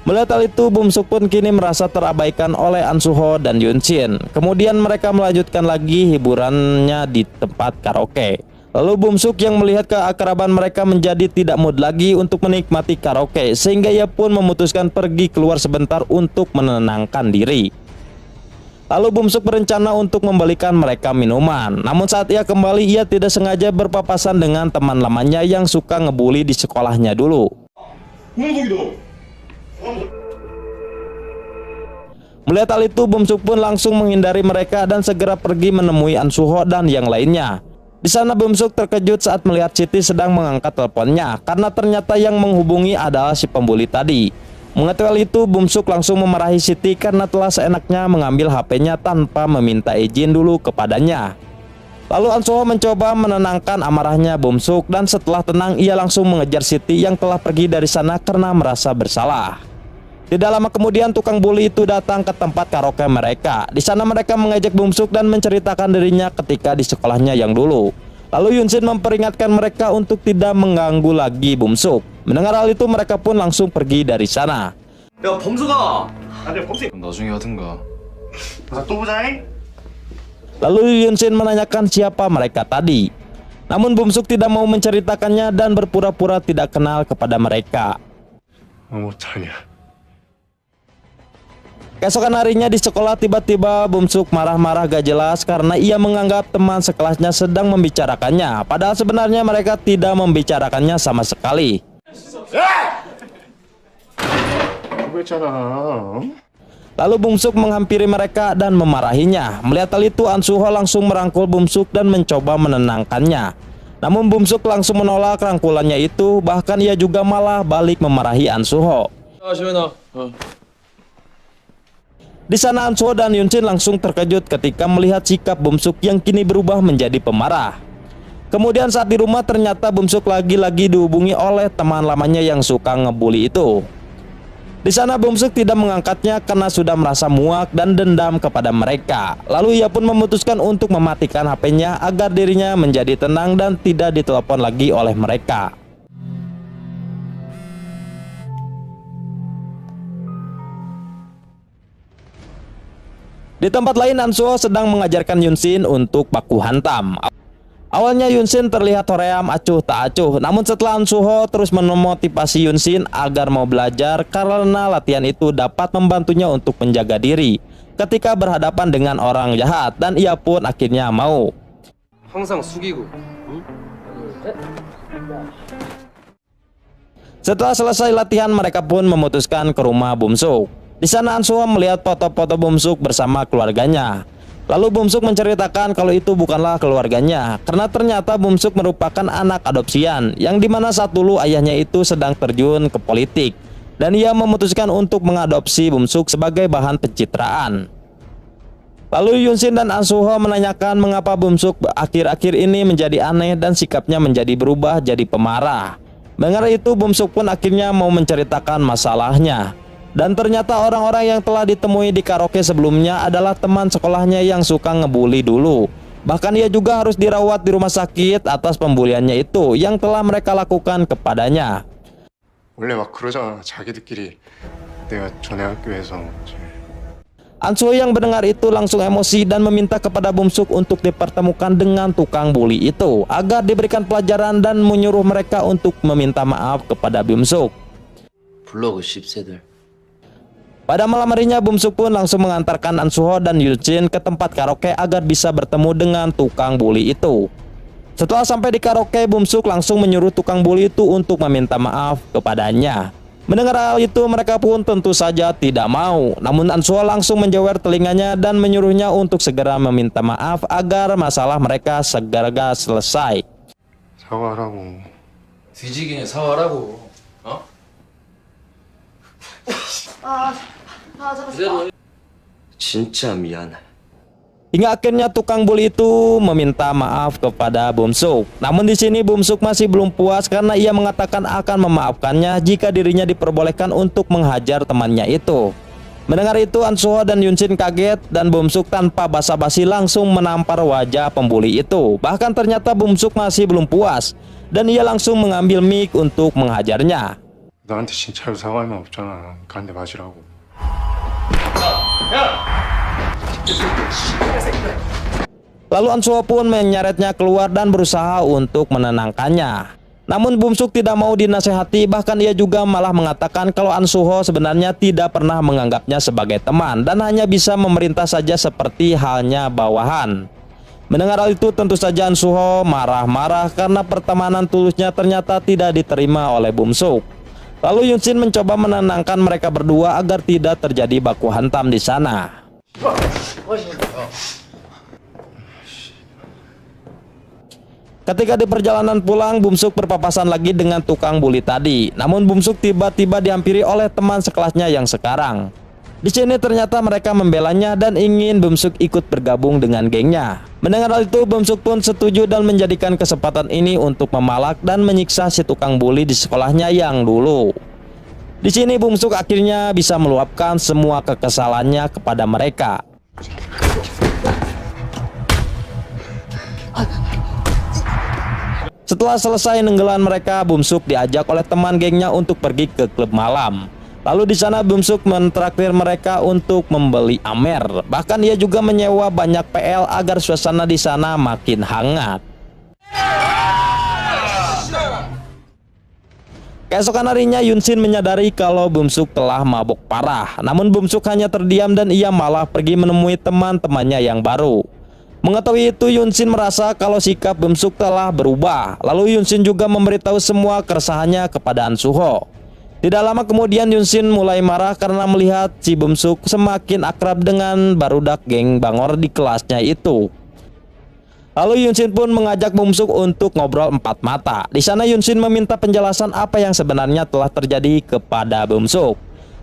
Melihat hal itu, Bumsuk pun kini merasa terabaikan oleh An Suho dan Yunsin. Kemudian mereka melanjutkan lagi hiburannya di tempat karaoke. Lalu Bumsuk yang melihat keakraban mereka menjadi tidak mood lagi untuk menikmati karaoke, sehingga ia pun memutuskan pergi keluar sebentar untuk menenangkan diri. Lalu Bumsuk berencana untuk membelikan mereka minuman. Namun saat ia kembali, ia tidak sengaja berpapasan dengan teman lamanya yang suka ngebully di sekolahnya dulu. Melihat hal itu, Bumsuk pun langsung menghindari mereka dan segera pergi menemui An Suho dan yang lainnya. Di sana Bumsuk terkejut saat melihat Siti sedang mengangkat teleponnya karena ternyata yang menghubungi adalah si pembuli tadi. Mengetahui hal itu, Bumsuk langsung memarahi Siti karena telah seenaknya mengambil HP-nya tanpa meminta izin dulu kepadanya. Lalu An Suho mencoba menenangkan amarahnya Bumsuk dan setelah tenang ia langsung mengejar Siti yang telah pergi dari sana karena merasa bersalah. Tidak lama kemudian tukang bully itu datang ke tempat karaoke mereka. Di sana mereka mengejek Bumsuk dan menceritakan dirinya ketika di sekolahnya yang dulu. Lalu Yunsin memperingatkan mereka untuk tidak mengganggu lagi Bumsuk. Mendengar hal itu mereka pun langsung pergi dari sana. 야 범수가 그럼 나중에 하든가. 또 보자잉. Lalu Yunsin menanyakan siapa mereka tadi. Namun Bumsuk tidak mau menceritakannya dan berpura-pura tidak kenal kepada mereka. 못하냐. Keesokan harinya di sekolah, tiba-tiba Bumsuk marah-marah gak jelas karena ia menganggap teman sekelasnya sedang membicarakannya. Padahal sebenarnya mereka tidak membicarakannya sama sekali. 그랬잖아. Lalu Bumsuk menghampiri mereka dan memarahinya. Melihat hal itu, An Suho langsung merangkul Bumsuk dan mencoba menenangkannya. Namun Bumsuk langsung menolak rangkulannya itu. Bahkan ia juga malah balik memarahi An Suho. Di sana An Suho dan Yunsin langsung terkejut ketika melihat sikap Bumsuk yang kini berubah menjadi pemarah. Kemudian saat di rumah ternyata Bumsuk lagi-lagi dihubungi oleh teman lamanya yang suka ngebully itu. Di sana Bumsuk tidak mengangkatnya karena sudah merasa muak dan dendam kepada mereka. Lalu ia pun memutuskan untuk mematikan HP-nya agar dirinya menjadi tenang dan tidak ditelepon lagi oleh mereka. Di tempat lain, An Suho sedang mengajarkan Yunsin untuk baku hantam. Awalnya Yunsin terlihat hoream acuh tak acuh, namun setelah An Suho terus memotivasi Yunsin agar mau belajar karena latihan itu dapat membantunya untuk menjaga diri ketika berhadapan dengan orang jahat, dan ia pun akhirnya mau. 항상 숙이고. Setelah selesai latihan, mereka pun memutuskan ke rumah Bumsuk. Di sana An Suho melihat foto-foto Bumsuk bersama keluarganya. Lalu Bumsuk menceritakan kalau itu bukanlah keluarganya, karena ternyata Bumsuk merupakan anak adopsian, yang dimana saat dulu ayahnya itu sedang terjun ke politik, dan ia memutuskan untuk mengadopsi Bumsuk sebagai bahan pencitraan. Lalu Yunsin dan An Suho menanyakan mengapa Bumsuk akhir-akhir ini menjadi aneh dan sikapnya menjadi berubah jadi pemarah. Mendengar itu, Bumsuk pun akhirnya mau menceritakan masalahnya. Dan ternyata orang-orang yang telah ditemui di karaoke sebelumnya adalah teman sekolahnya yang suka ngebully dulu. Bahkan ia juga harus dirawat di rumah sakit atas pembuliannya itu yang telah mereka lakukan kepadanya. 원래 막 그러잖아. 자기들끼리 내가 전에 학교에서 An Suho yang mendengar itu langsung emosi dan meminta kepada Bumsuk untuk dipertemukan dengan tukang bully itu agar diberikan pelajaran dan menyuruh mereka untuk meminta maaf kepada Bumsuk. 불러 그 씹새들. Pada malam harinya, Bumsuk pun langsung mengantarkan An Suho dan Yunshin ke tempat karaoke agar bisa bertemu dengan tukang bully itu. Setelah sampai di karaoke, Bumsuk langsung menyuruh tukang bully itu untuk meminta maaf kepadanya. Mendengar hal itu, mereka pun tentu saja tidak mau. Namun An Suho langsung menjewer telinganya dan menyuruhnya untuk segera meminta maaf agar masalah mereka segera selesai. 사과하라고. 뒤지기는 사과라고. 어? 이대로 진짜 미안해. Hingga akhirnya tukang bully itu meminta maaf kepada Bumsuk. Namun di sini Bumsuk masih belum puas karena ia mengatakan akan memaafkannya jika dirinya diperbolehkan untuk menghajar temannya itu. Mendengar itu, An Suho dan Yunshin kaget dan Bumsuk tanpa basa-basi langsung menampar wajah pembuli itu. Bahkan ternyata Bumsuk masih belum puas dan ia langsung mengambil mic untuk menghajarnya. 나한테 진짜로 사과할 말 없잖아. 가는데 맞으라고. Lalu An Suho pun menyeretnya keluar dan berusaha untuk menenangkannya. Namun Bumsuk tidak mau dinasehati, bahkan ia juga malah mengatakan kalau An Suho sebenarnya tidak pernah menganggapnya sebagai teman dan hanya bisa memerintah saja seperti halnya bawahan. Mendengar hal itu, tentu saja An Suho marah-marah karena pertemanan tulusnya ternyata tidak diterima oleh Bumsuk. Lalu Yunshin mencoba menenangkan mereka berdua agar tidak terjadi baku hantam di sana. Ketika di perjalanan pulang, Bumsuk berpapasan lagi dengan tukang bully tadi. Namun Bumsuk tiba-tiba dihampiri oleh teman sekelasnya yang sekarang. Di sini ternyata mereka membelanya dan ingin Bumsuk ikut bergabung dengan gengnya. Mendengar hal itu, Bumsuk pun setuju dan menjadikan kesempatan ini untuk memalak dan menyiksa si tukang bully di sekolahnya yang dulu. Di sini Bumsuk akhirnya bisa meluapkan semua kekesalannya kepada mereka. Setelah selesai nenggelan mereka, Bumsuk diajak oleh teman gengnya untuk pergi ke klub malam. Lalu di sana Bumsuk mentraktir mereka untuk membeli Amer. Bahkan ia juga menyewa banyak PL agar suasana di sana makin hangat. Keesokan harinya Yunshin menyadari kalau Bumsuk telah mabuk parah. Namun Bumsuk hanya terdiam dan ia malah pergi menemui teman-temannya yang baru. Mengetahui itu, Yunshin merasa kalau sikap Bumsuk telah berubah. Lalu Yunshin juga memberitahu semua keresahannya kepada An Suho. Tidak lama kemudian Yunshin mulai marah karena melihat si Bumsuk semakin akrab dengan barudak geng Bangor di kelasnya itu. Lalu Yunshin pun mengajak Bumsuk untuk ngobrol empat mata. Di sana Yunshin meminta penjelasan apa yang sebenarnya telah terjadi kepada Bumsuk.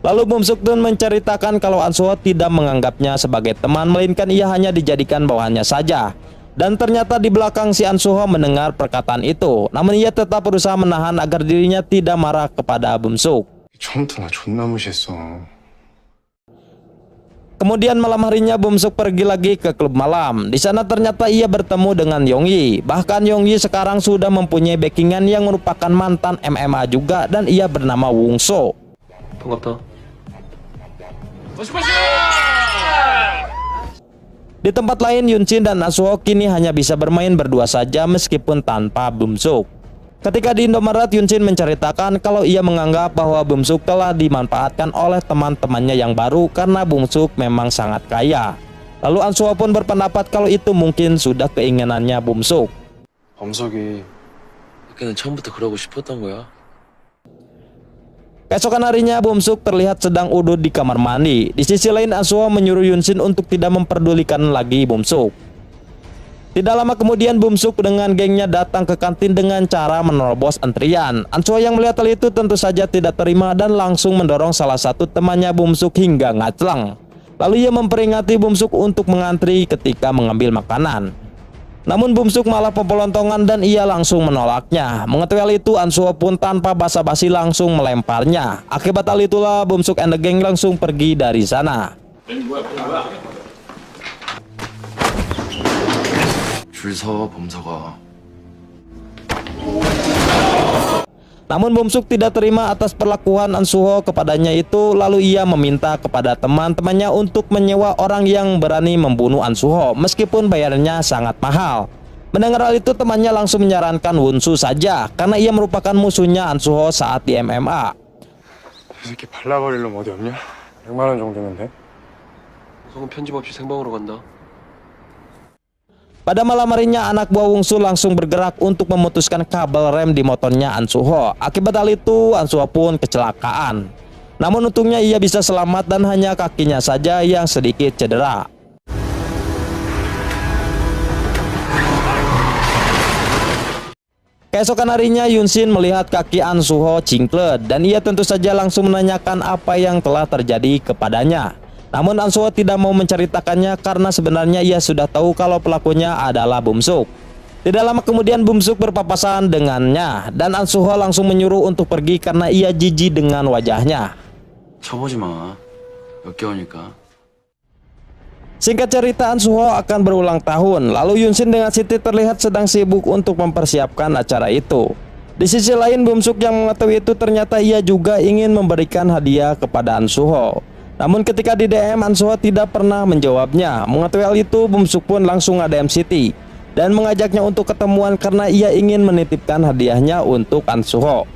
Lalu Bumsuk pun menceritakan kalau An Suho tidak menganggapnya sebagai teman, melainkan ia hanya dijadikan bawahannya saja. Dan ternyata di belakang si An Suho mendengar perkataan itu. Namun ia tetap berusaha menahan agar dirinya tidak marah kepada Bumsuk. 처음부터 나 존나 무시했어. Kemudian malam harinya Bumsuk pergi lagi ke klub malam. Di sana ternyata ia bertemu dengan Yongyi. Bahkan Yongyi sekarang sudah mempunyai backingan yang merupakan mantan MMA juga dan ia bernama Wungso. 반갑다. Di tempat lain, Yunshin dan An Suho kini hanya bisa bermain berdua saja meskipun tanpa Bumsuk. Ketika di Indomaret, Yunshin menceritakan kalau ia menganggap bahwa Bumsuk telah dimanfaatkan oleh teman-temannya yang baru karena Bumsuk memang sangat kaya. Lalu An Suho pun berpendapat kalau itu mungkin sudah keinginannya Bumsuk. 범석이 걔는 처음부터 그러고 싶었던 거야. Keesokan harinya Bumsuk terlihat sedang udut di kamar mandi. Di sisi lain, An Suho menyuruh Yunshin untuk tidak memperdulikan lagi Bumsuk. Tidak lama kemudian Bumsuk dengan gengnya datang ke kantin dengan cara menerobos antrian. An Suho yang melihat hal itu tentu saja tidak terima dan langsung mendorong salah satu temannya Bumsuk hingga ngaclang. Lalu ia memperingati Bumsuk untuk mengantri ketika mengambil makanan. Namun Bumsuk malah pepelontongan dan ia langsung menolaknya. Mengetahui hal itu, An Suho pun tanpa basa-basi langsung melemparnya. Akibat hal itulah Bumsuk and the gang langsung pergi dari sana. 줄 서, 범석아. Namun Bumsuk tidak terima atas perlakuan An Suho kepadanya itu. Lalu ia meminta kepada teman-temannya untuk menyewa orang yang berani membunuh An Suho meskipun bayarnya sangat mahal. Mendengar hal itu, temannya langsung menyarankan Wunsu saja karena ia merupakan musuhnya An Suho saat di MMA. 이 새끼 발라버릴 놈 어디 없냐? 100만 원 정도면 돼? 소금 편집 없이 생방으로 간다. Pada malam harinya, anak buah Wungsu langsung bergerak untuk memutuskan kabel rem di motornya An Suho. Akibat hal itu, An Suho pun kecelakaan. Namun untungnya ia bisa selamat dan hanya kakinya saja yang sedikit cedera. Keesokan harinya, Yunsin melihat kaki An Suho cingklet dan ia tentu saja langsung menanyakan apa yang telah terjadi kepadanya. Namun An Suho tidak mau menceritakannya karena sebenarnya ia sudah tahu kalau pelakunya adalah Bumsuk. Tidak lama kemudian Bumsuk berpapasan dengannya dan An Suho langsung menyuruh untuk pergi karena ia jijik dengan wajahnya. 쳐보지 마. 역겨우니까. Singkat cerita, An Suho akan berulang tahun. Lalu Yunsin dengan Siti terlihat sedang sibuk untuk mempersiapkan acara itu. Di sisi lain, Bumsuk yang mengetahui itu ternyata ia juga ingin memberikan hadiah kepada An Suho. Namun ketika di DM, An Suho tidak pernah menjawabnya. Mengetahui hal itu, Bumsuk pun langsung nge-DM Siti dan mengajaknya untuk ketemuan karena ia ingin menitipkan hadiahnya untuk An Suho.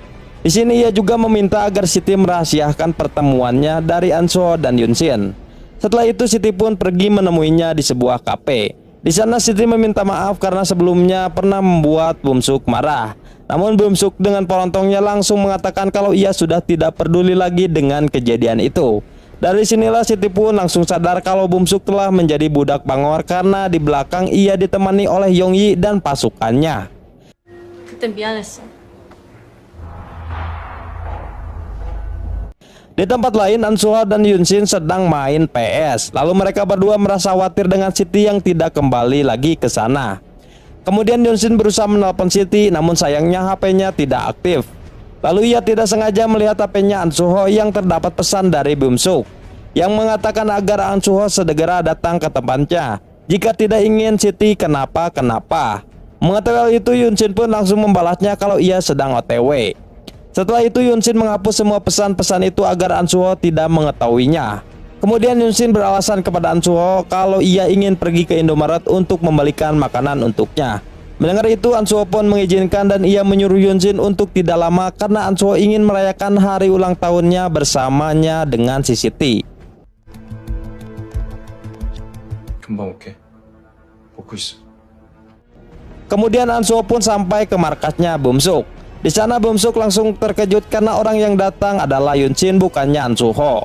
Di sini ia juga meminta agar Siti merahasiakan pertemuannya dari An Suho dan Yunsin. Setelah itu Siti pun pergi menemuinya di sebuah kafe. Di sana Siti meminta maaf karena sebelumnya pernah membuat Bumsuk marah. Namun Bumsuk dengan porontongnya langsung mengatakan kalau ia sudah tidak peduli lagi dengan kejadian itu. Dari sinilah Siti pun langsung sadar kalau Bumsuk telah menjadi budak bangor karena di belakang ia ditemani oleh Yongyi dan pasukannya. 그땐 미안했어. Di tempat lain, An Suho dan Yunsin sedang main PS. Lalu mereka berdua merasa khawatir dengan Siti yang tidak kembali lagi ke sana. Kemudian Yunsin berusaha menelpon Siti, namun sayangnya HP-nya tidak aktif. Lalu ia tidak sengaja melihat HP-nya An Suho yang terdapat pesan dari Bumsuk yang mengatakan agar An Suho segera datang ke tempatnya jika tidak ingin Siti kenapa-kenapa. Mengetahui hal itu, Yunsin pun langsung membalasnya kalau ia sedang OTW. Setelah itu Yunsin menghapus semua pesan-pesan itu agar An Suho tidak mengetahuinya. Kemudian Yunsin beralasan kepada An Suho kalau ia ingin pergi ke Indomaret untuk membelikan makanan untuknya. Mendengar itu, An Suho pun mengizinkan dan ia menyuruh Yunsin untuk tidak lama karena An Suho ingin merayakan hari ulang tahunnya bersamanya dengan si Siti. 금방 올게. 먹고 있어. Kemudian An Suho pun sampai ke markasnya Bumsuk. Di sana Bumsuk langsung terkejut karena orang yang datang adalah Yunsin, bukannya An Suho.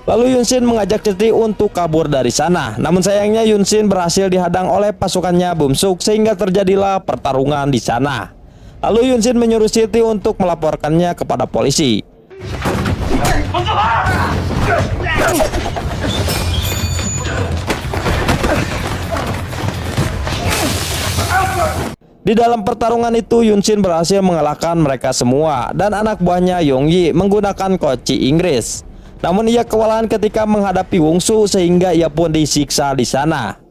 Lalu Yunsin mengajak Siti untuk kabur dari sana. Namun sayangnya Yunsin berhasil dihadang oleh pasukannya Bumsuk sehingga terjadilah pertarungan di sana. Lalu Yunsin menyuruh Siti untuk melaporkannya kepada polisi. Di dalam pertarungan itu Yunsin berhasil mengalahkan mereka semua dan anak buahnya Yongyi menggunakan koci Inggris. Namun ia kewalahan ketika menghadapi Wungsu sehingga ia pun disiksa di sana.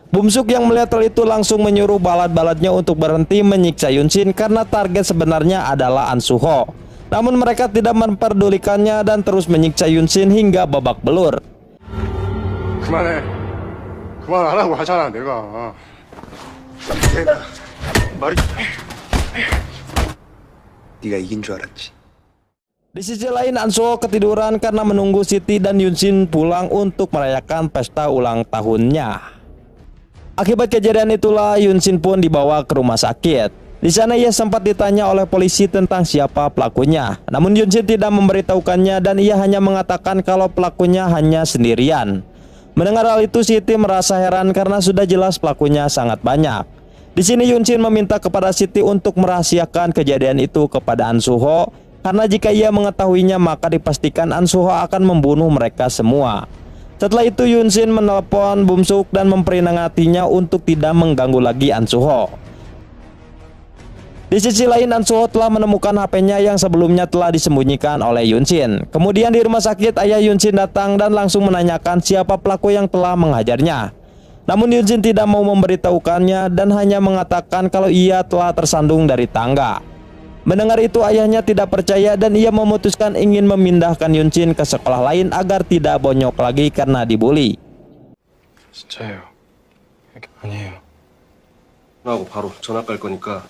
Bumsuk yang melihat hal itu langsung menyuruh balad-baladnya untuk berhenti menyiksa Yunsin karena target sebenarnya adalah An Suho. Namun mereka tidak memperdulikannya dan terus menyiksa Yunsin hingga babak belur. 그만해. 그만하라고 하잖아 내가. 말이 네가 이긴 줄 알았지. Di sisi lain, An Suho ketiduran karena menunggu Siti dan Yunsin pulang untuk merayakan pesta ulang tahunnya. Akibat kejadian itulah Yunsin pun dibawa ke rumah sakit. Di sana ia sempat ditanya oleh polisi tentang siapa pelakunya. Namun Yunsin tidak memberitahukannya dan ia hanya mengatakan kalau pelakunya hanya sendirian. Mendengar hal itu, Siti merasa heran karena sudah jelas pelakunya sangat banyak. Di sini Yunsin meminta kepada Siti untuk merahasiakan kejadian itu kepada An Suho karena jika ia mengetahuinya maka dipastikan An Suho akan membunuh mereka semua. Setelah itu Yunsin menelpon Bumsuk dan memperingatinya untuk tidak mengganggu lagi An Suho. Di sisi lain, An Suho telah menemukan HP-nya yang sebelumnya telah disembunyikan oleh Yunsin. Kemudian di rumah sakit ayah Yunsin datang dan langsung menanyakan siapa pelaku yang telah menghajarnya. Namun Yunsin tidak mau memberitahukannya dan hanya mengatakan kalau ia telah tersandung dari tangga. Mendengar itu ayahnya tidak percaya dan ia memutuskan ingin memindahkan Yunsin ke sekolah lain agar tidak bonyok lagi karena dibully. 진짜예요. 아니에요. 나하고 바로 전학 갈 거니까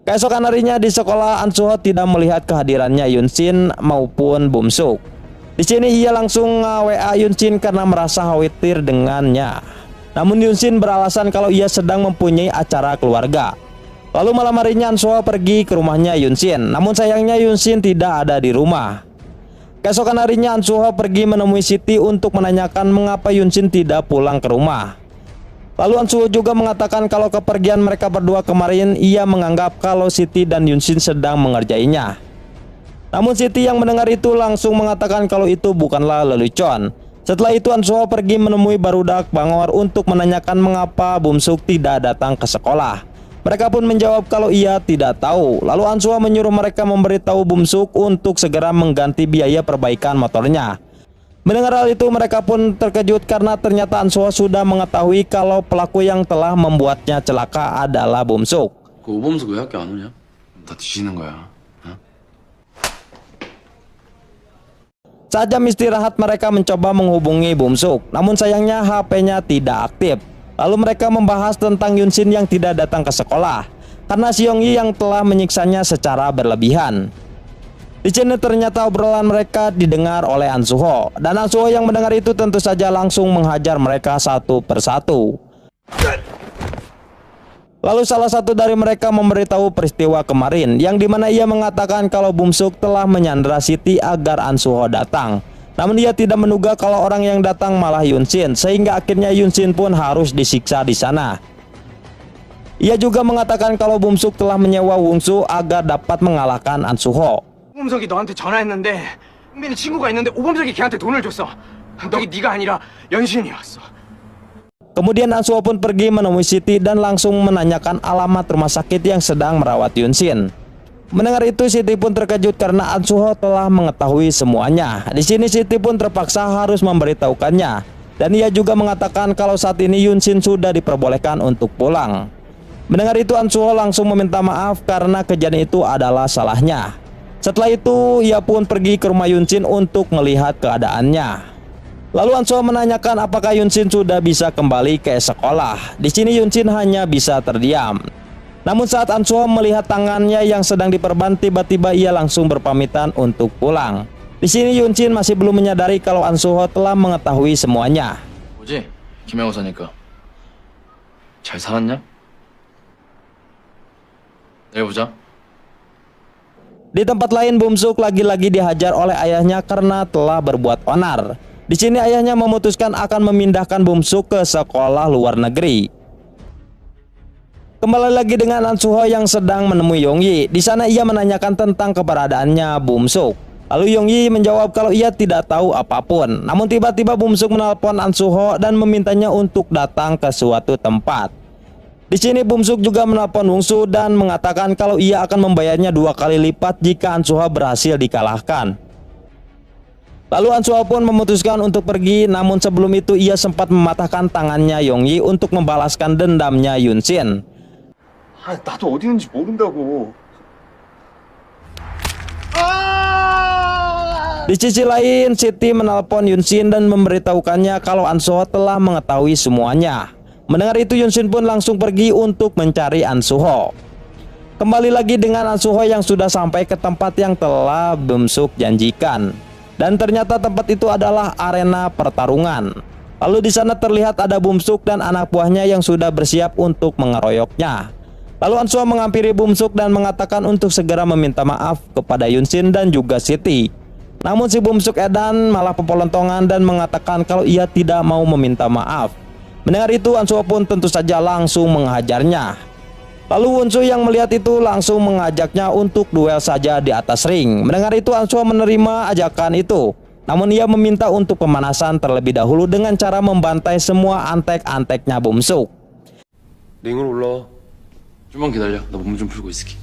Keesokan harinya di sekolah, An Soo-ho tidak melihat kehadirannya Yoon Shin maupun Bum Suk. Di sini ia langsung WA Yoon Shin karena merasa khawatir dengannya. Namun Yoon Shin beralasan kalau ia sedang mempunyai acara keluarga. Lalu malam harinya An Soo-ho pergi ke rumahnya Yoon Shin. Namun sayangnya Yoon Shin tidak ada di rumah. Keesokan harinya An Soo-ho pergi menemui Siti untuk menanyakan mengapa Yoon Shin tidak pulang ke rumah. Lalu An Soo-ho juga mengatakan kalau kepergian mereka berdua kemarin ia menganggap kalau Siti dan Yoon Shin sedang mengerjainya. Namun Siti yang mendengar itu langsung mengatakan kalau itu bukanlah lelucon. Setelah itu An Soo-ho pergi menemui barudak Bangor untuk menanyakan mengapa Bum Suk tidak datang ke sekolah. Mereka pun menjawab kalau ia tidak tahu. Lalu An Soo-ho menyuruh mereka memberitahu Bum Suk untuk segera mengganti biaya perbaikan motornya. Mendengar hal itu mereka pun terkejut karena ternyata An Soo-ho sudah mengetahui kalau pelaku yang telah membuatnya celaka adalah Bum Suk. 그 오범석 왜 학교 안 오냐? 다 뒤지는 거야. 어? Saat jam istirahat mereka mencoba menghubungi Bum Suk, namun sayangnya HP-nya tidak aktif. Lalu mereka membahas tentang Yoon Shin yang tidak datang ke sekolah karena Seong Yi yang telah menyiksanya secara berlebihan. Di sini ternyata obrolan mereka didengar oleh An Soo-ho, dan An Soo-ho yang mendengar itu tentu saja langsung menghajar mereka satu persatu. Lalu salah satu dari mereka memberitahu peristiwa kemarin, yang dimana ia mengatakan kalau Bum Suk telah menyandera Siti agar An Soo-ho datang. Namun ia tidak menduga kalau orang yang datang malah Yoon Shin, sehingga akhirnya Yoon Shin pun harus disiksa di sana. Ia juga mengatakan kalau Bum Suk telah menyewa Wungsu agar dapat mengalahkan An Soo-ho. 오범석이 너한테 전화했는데 흥민이 친구가 있는데 오범석이 걔한테 돈을 줬어. 덕이 네가 아니라 연신이 왔어. Kemudian An Soo-ho pun pergi menemui Siti dan langsung menanyakan alamat rumah sakit yang sedang merawat Yoon Shin. Mendengar itu Siti pun terkejut karena An Soo-ho telah mengetahui semuanya. Di sini Siti pun terpaksa harus memberitahukannya, dan ia juga mengatakan kalau saat ini Yoon Shin sudah diperbolehkan untuk pulang. Mendengar itu An Soo-ho langsung meminta maaf karena kejadian itu adalah salahnya. Setelah itu ia pun pergi ke rumah Yoon Shin untuk melihat keadaannya. Lalu An Soo-ho menanyakan apakah Yoon Shin sudah bisa kembali ke sekolah. Di sini Yoon Shin hanya bisa terdiam. Namun saat An Soo-ho melihat tangannya yang sedang diperban, tiba-tiba ia langsung berpamitan untuk pulang. Di sini Yoon Shin masih belum menyadari kalau An Soo-ho telah mengetahui semuanya. 뭐지? 김영호사니까. 잘 살았냐? 내일 보자. Di tempat lain Bum Suk lagi-lagi dihajar oleh ayahnya karena telah berbuat onar. Di sini ayahnya memutuskan akan memindahkan Bum Suk ke sekolah luar negeri. Kembali lagi dengan An Soo-ho yang sedang menemui Yong Yi. Di sana ia menanyakan tentang keberadaannya Bum Suk. Lalu Yong Yi menjawab kalau ia tidak tahu apapun. Namun tiba-tiba Bum Suk menelpon An Soo-ho dan memintanya untuk datang ke suatu tempat. Di sini Bum Suk juga menelpon Wungsu dan mengatakan kalau ia akan membayarnya 2 kali lipat jika An Soo-ho berhasil dikalahkan. Lalu An Soo-ho pun memutuskan untuk pergi, namun sebelum itu ia sempat mematahkan tangannya Yong Yi untuk membalaskan dendamnya Yoon Shin. 아, 나도 어디 있는지 모른다고. Di sisi lain, Siti menelpon Yoon Shin dan memberitahukannya kalau An Soo-ho telah mengetahui semuanya. Mendengar itu Yoon Shin pun langsung pergi untuk mencari An Soo-ho. Kembali lagi dengan An Soo-ho yang sudah sampai ke tempat yang telah Bum Suk janjikan. Dan ternyata tempat itu adalah arena pertarungan. Lalu di sana terlihat ada Bum Suk dan anak buahnya yang sudah bersiap untuk mengeroyoknya. Lalu An Soo-ho menghampiri Bum Suk dan mengatakan untuk segera meminta maaf kepada Yoon Shin dan juga Siti. Namun si Bum Suk edan malah pepelontongan dan mengatakan kalau ia tidak mau meminta maaf. Mendengar itu An Soo-ho pun tentu saja langsung menghajarnya. Lalu Wunsu yang melihat itu langsung mengajaknya untuk duel saja di atas ring. Mendengar itu An Soo-ho menerima ajakan itu. Namun ia meminta untuk pemanasan terlebih dahulu dengan cara membantai semua antek-anteknya Bum Suk. 링으로 올라와. 좀만 기다려. 나 몸 좀 풀고 있을게.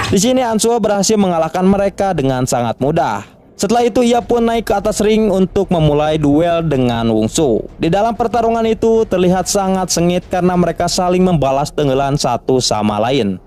Di sini An Soo-ho berhasil mengalahkan mereka dengan sangat mudah. Setelah itu ia pun naik ke atas ring untuk memulai duel dengan Wungsu. Di dalam pertarungan itu terlihat sangat sengit karena mereka saling membalas tenggelan satu sama lain.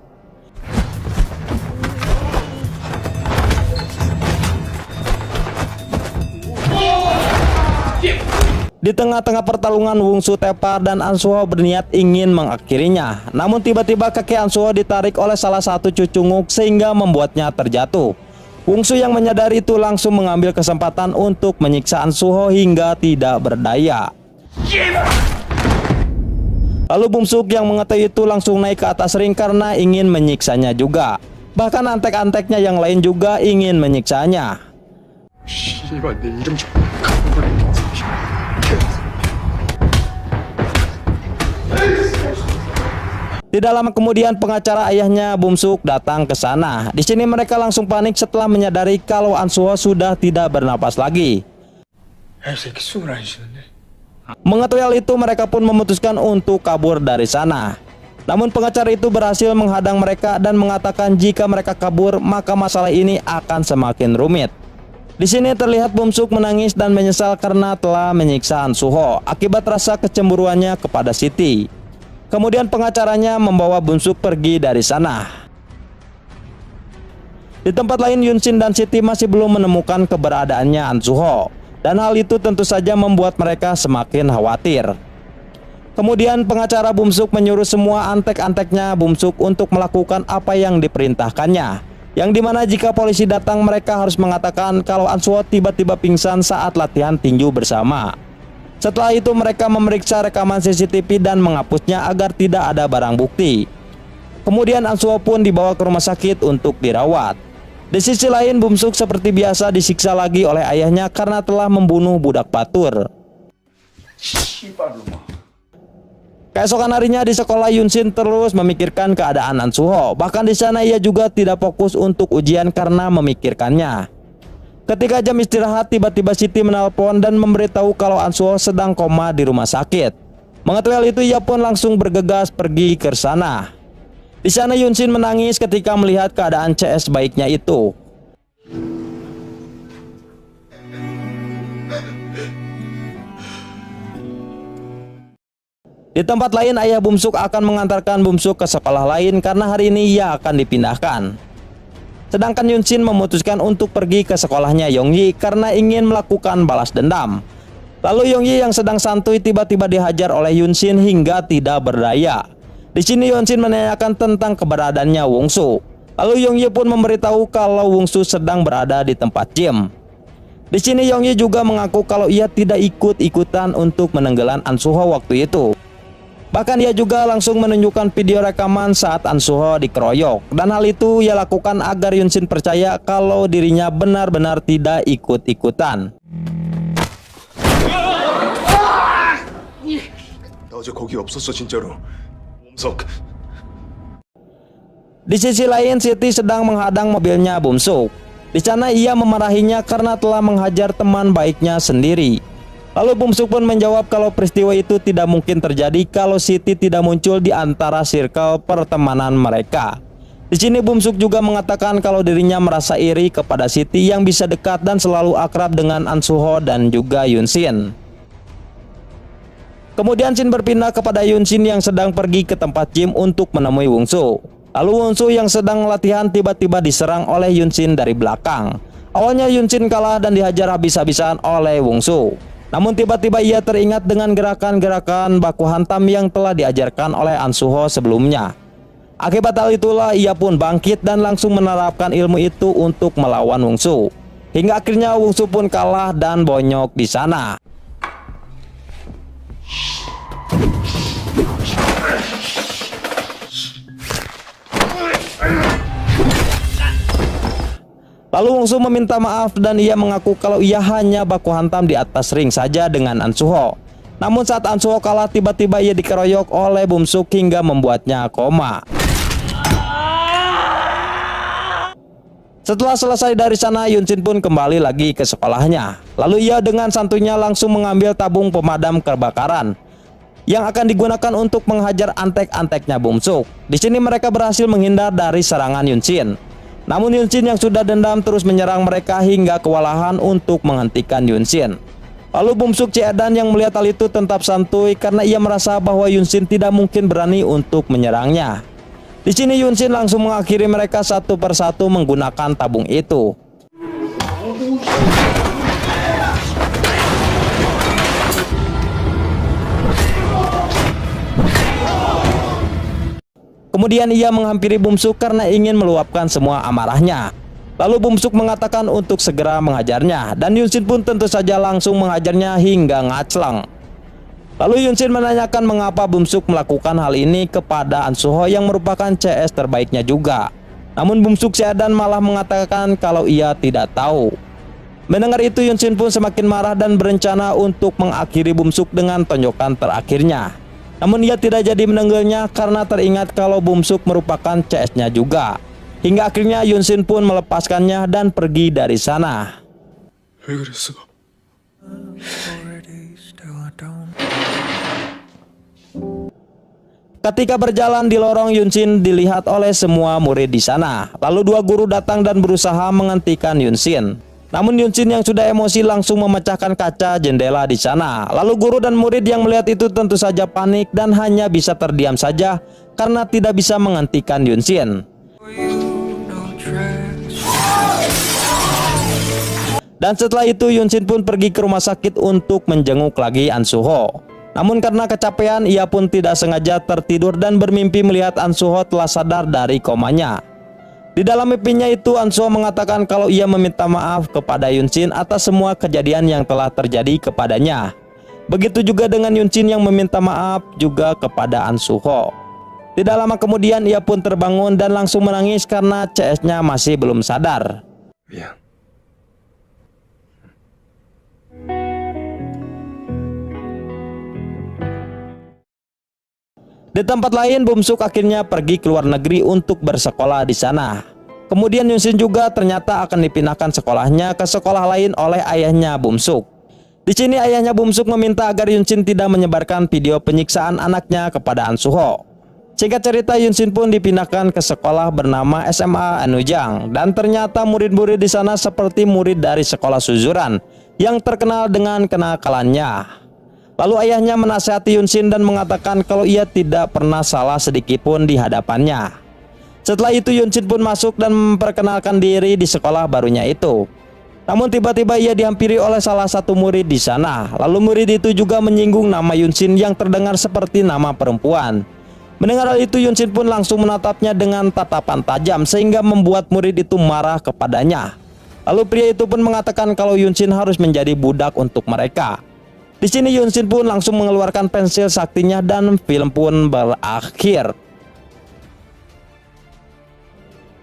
Di tengah-tengah pertarungan, Wungsu tepar dan Ansuho berniat ingin mengakhirinya. Namun tiba-tiba kaki Ansuho ditarik oleh salah satu cucu Nguk sehingga membuatnya terjatuh. Wungsu yang menyadari itu langsung mengambil kesempatan untuk menyiksa Ansuho hingga tidak berdaya. Lalu Bumsuk yang mengetahui itu langsung naik ke atas ring karena ingin menyiksanya juga. Bahkan antek-anteknya yang lain juga ingin menyiksanya. 씨발 내 이름 좀 Tidak lama kemudian pengacara ayahnya Bumsuk datang ke sana. Di sini mereka langsung panik setelah menyadari kalau Ansuho sudah tidak bernapas lagi. 새끼 숨을 안 쉬는데. Mengetahui hal itu, mereka pun memutuskan untuk kabur dari sana. Namun pengacara itu berhasil menghadang mereka dan mengatakan jika mereka kabur maka masalah ini akan semakin rumit. Di sini terlihat Bumsuk menangis dan menyesal karena telah menyiksa Ansuho akibat rasa kecemburuannya kepada Siti. Kemudian pengacaranya membawa Bumsuk pergi dari sana. Di tempat lain, Yunshin dan Siti masih belum menemukan keberadaannya Ansuho, dan hal itu tentu saja membuat mereka semakin khawatir. Kemudian pengacara Bumsuk menyuruh semua antek-anteknya Bumsuk untuk melakukan apa yang diperintahkannya, yang dimana jika polisi datang mereka harus mengatakan kalau Ansuho tiba-tiba pingsan saat latihan tinju bersama. Setelah itu mereka memeriksa rekaman CCTV dan menghapusnya agar tidak ada barang bukti. Kemudian Ansuho pun dibawa ke rumah sakit untuk dirawat. Di sisi lain, Bumsuk seperti biasa disiksa lagi oleh ayahnya karena telah membunuh budak batur. Keesokan harinya di sekolah, Yunshin terus memikirkan keadaan Ansuho. Bahkan di sana ia juga tidak fokus untuk ujian karena memikirkannya. Ketika jam istirahat, tiba-tiba Siti menelpon dan memberitahu kalau Ansuho sedang koma di rumah sakit. Mengetahui hal itu, ia pun langsung bergegas pergi ke sana. Di sana Yunshin menangis ketika melihat keadaan CS baiknya itu. Di tempat lain, ayah Bumsuk akan mengantarkan Bumsuk ke sekolah lain karena hari ini ia akan dipindahkan. Sedangkan Yunshin memutuskan untuk pergi ke sekolahnya Yongyi karena ingin melakukan balas dendam. Lalu Yongyi yang sedang santuy tiba-tiba dihajar oleh Yunshin hingga tidak berdaya. Di sini Yunshin menanyakan tentang keberadaannya Wungsu. Lalu Yongyi pun memberitahu kalau Wungsu sedang berada di tempat gym. Di sini Yongyi juga mengaku kalau ia tidak ikut-ikutan untuk menenggelam Ansuho waktu itu. Bahkan ia juga langsung menunjukkan video rekaman saat Ansuho dikeroyok, dan hal itu ia lakukan agar Yunshin percaya kalau dirinya benar-benar tidak ikut-ikutan. 나 어제 거기 없었어 진짜로. 몸석. Di sisi lain, Siti sedang menghadang mobilnya Bumsuk. Di sana ia memarahinya karena telah menghajar teman baiknya sendiri. Lalu Bumsuk pun menjawab kalau peristiwa itu tidak mungkin terjadi kalau Siti tidak muncul di antara circle pertemanan mereka. Di sini Bumsuk juga mengatakan kalau dirinya merasa iri kepada Siti yang bisa dekat dan selalu akrab dengan Ansuho dan juga Yunshin. Kemudian Shin berpindah kepada Yunshin yang sedang pergi ke tempat gym untuk menemui Wungsu. Lalu Wungsu yang sedang latihan tiba-tiba diserang oleh Yunshin dari belakang. Awalnya Yunshin kalah dan dihajar habis-habisan oleh Wungsu. Namun tiba-tiba ia teringat dengan gerakan-gerakan baku hantam yang telah diajarkan oleh Ansuho sebelumnya. Akibat hal itulah ia pun bangkit dan langsung menerapkan ilmu itu untuk melawan Wungsu. Hingga akhirnya Wungsu pun kalah dan bonyok di sana. Lalu Wungsu meminta maaf dan ia mengaku kalau ia hanya baku hantam di atas ring saja dengan Ansuho. Namun saat Ansuho kalah, tiba-tiba ia dikeroyok oleh Bumsuk hingga membuatnya koma. Setelah selesai dari sana, Yunshin pun kembali lagi ke sekolahnya. Lalu ia dengan santuinya langsung mengambil tabung pemadam kebakaran yang akan digunakan untuk menghajar antek-anteknya Bumsuk. Di sini mereka berhasil menghindar dari serangan Yunshin. Namun Yunshin yang sudah dendam terus menyerang mereka hingga kewalahan untuk menghentikan Yunshin. Lalu Bumsuk Ciedan yang melihat hal itu tetap santuy karena ia merasa bahwa Yunshin tidak mungkin berani untuk menyerangnya. Di sini Yunshin langsung mengakhiri mereka satu persatu menggunakan tabung itu. Kemudian ia menghampiri Bumsuk karena ingin meluapkan semua amarahnya. Lalu Bumsuk mengatakan untuk segera menghajarnya, dan Yunsin pun tentu saja langsung menghajarnya hingga ngaclang. Lalu Yunsin menanyakan mengapa Bumsuk melakukan hal ini kepada An Soo-ho yang merupakan CS terbaiknya juga. Namun Bumsuk Seadan malah mengatakan kalau ia tidak tahu. Mendengar itu Yunsin pun semakin marah dan berencana untuk mengakhiri Bumsuk dengan tonjokan terakhirnya. Namun ia tidak jadi menenggelnya karena teringat kalau Bumsuk merupakan CS-nya juga. Hingga akhirnya Yunsin pun melepaskannya dan pergi dari sana. 왜 그랬어? Ketika berjalan di lorong, Yunsin dilihat oleh semua murid di sana. Lalu dua guru datang dan berusaha menghentikan Yunsin. Namun Yunsin yang sudah emosi langsung memecahkan kaca jendela di sana. Lalu guru dan murid yang melihat itu tentu saja panik dan hanya bisa terdiam saja karena tidak bisa menghentikan Yunsin. Dan setelah itu Yunsin pun pergi ke rumah sakit untuk menjenguk lagi An Soo-ho. Namun karena kecapean, ia pun tidak sengaja tertidur dan bermimpi melihat An Soo-ho telah sadar dari komanya. Di dalam mimpinya itu An Soo-ho mengatakan kalau ia meminta maaf kepada Yunsin atas semua kejadian yang telah terjadi kepadanya. Begitu juga dengan Yunsin yang meminta maaf juga kepada An Soo-ho. Tidak lama kemudian ia pun terbangun dan langsung menangis karena CS-nya masih belum sadar. 미안. Di tempat lain, Bumsuk akhirnya pergi ke luar negeri untuk bersekolah di sana. Kemudian Yunsin juga ternyata akan dipindahkan sekolahnya ke sekolah lain oleh ayahnya Bumsuk. Di sini ayahnya Bumsuk meminta agar Yunsin tidak menyebarkan video penyiksaan anaknya kepada An Soo-ho. Singkat cerita, Yunsin pun dipindahkan ke sekolah bernama SMA Anujang, dan ternyata murid-murid di sana seperti murid dari sekolah Suzuran yang terkenal dengan kenakalannya. Lalu ayahnya menasihati Yunsin dan mengatakan kalau ia tidak pernah salah sedikit pun di hadapannya. Setelah itu Yunsin pun masuk dan memperkenalkan diri di sekolah barunya itu. Namun tiba-tiba ia dihampiri oleh salah satu murid di sana. Lalu murid itu juga menyinggung nama Yunsin yang terdengar seperti nama perempuan. Mendengar hal itu Yunsin pun langsung menatapnya dengan tatapan tajam sehingga membuat murid itu marah kepadanya. Lalu pria itu pun mengatakan kalau Yunsin harus menjadi budak untuk mereka. Di sini Yunsin pun langsung mengeluarkan pensil saktinya dan film pun berakhir.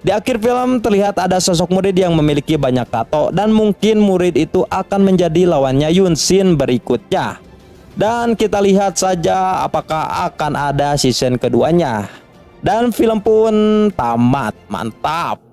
Di akhir film terlihat ada sosok murid yang memiliki banyak tato dan mungkin murid itu akan menjadi lawannya Yunsin berikutnya. Dan kita lihat saja apakah akan ada season keduanya. Dan film pun tamat, mantap.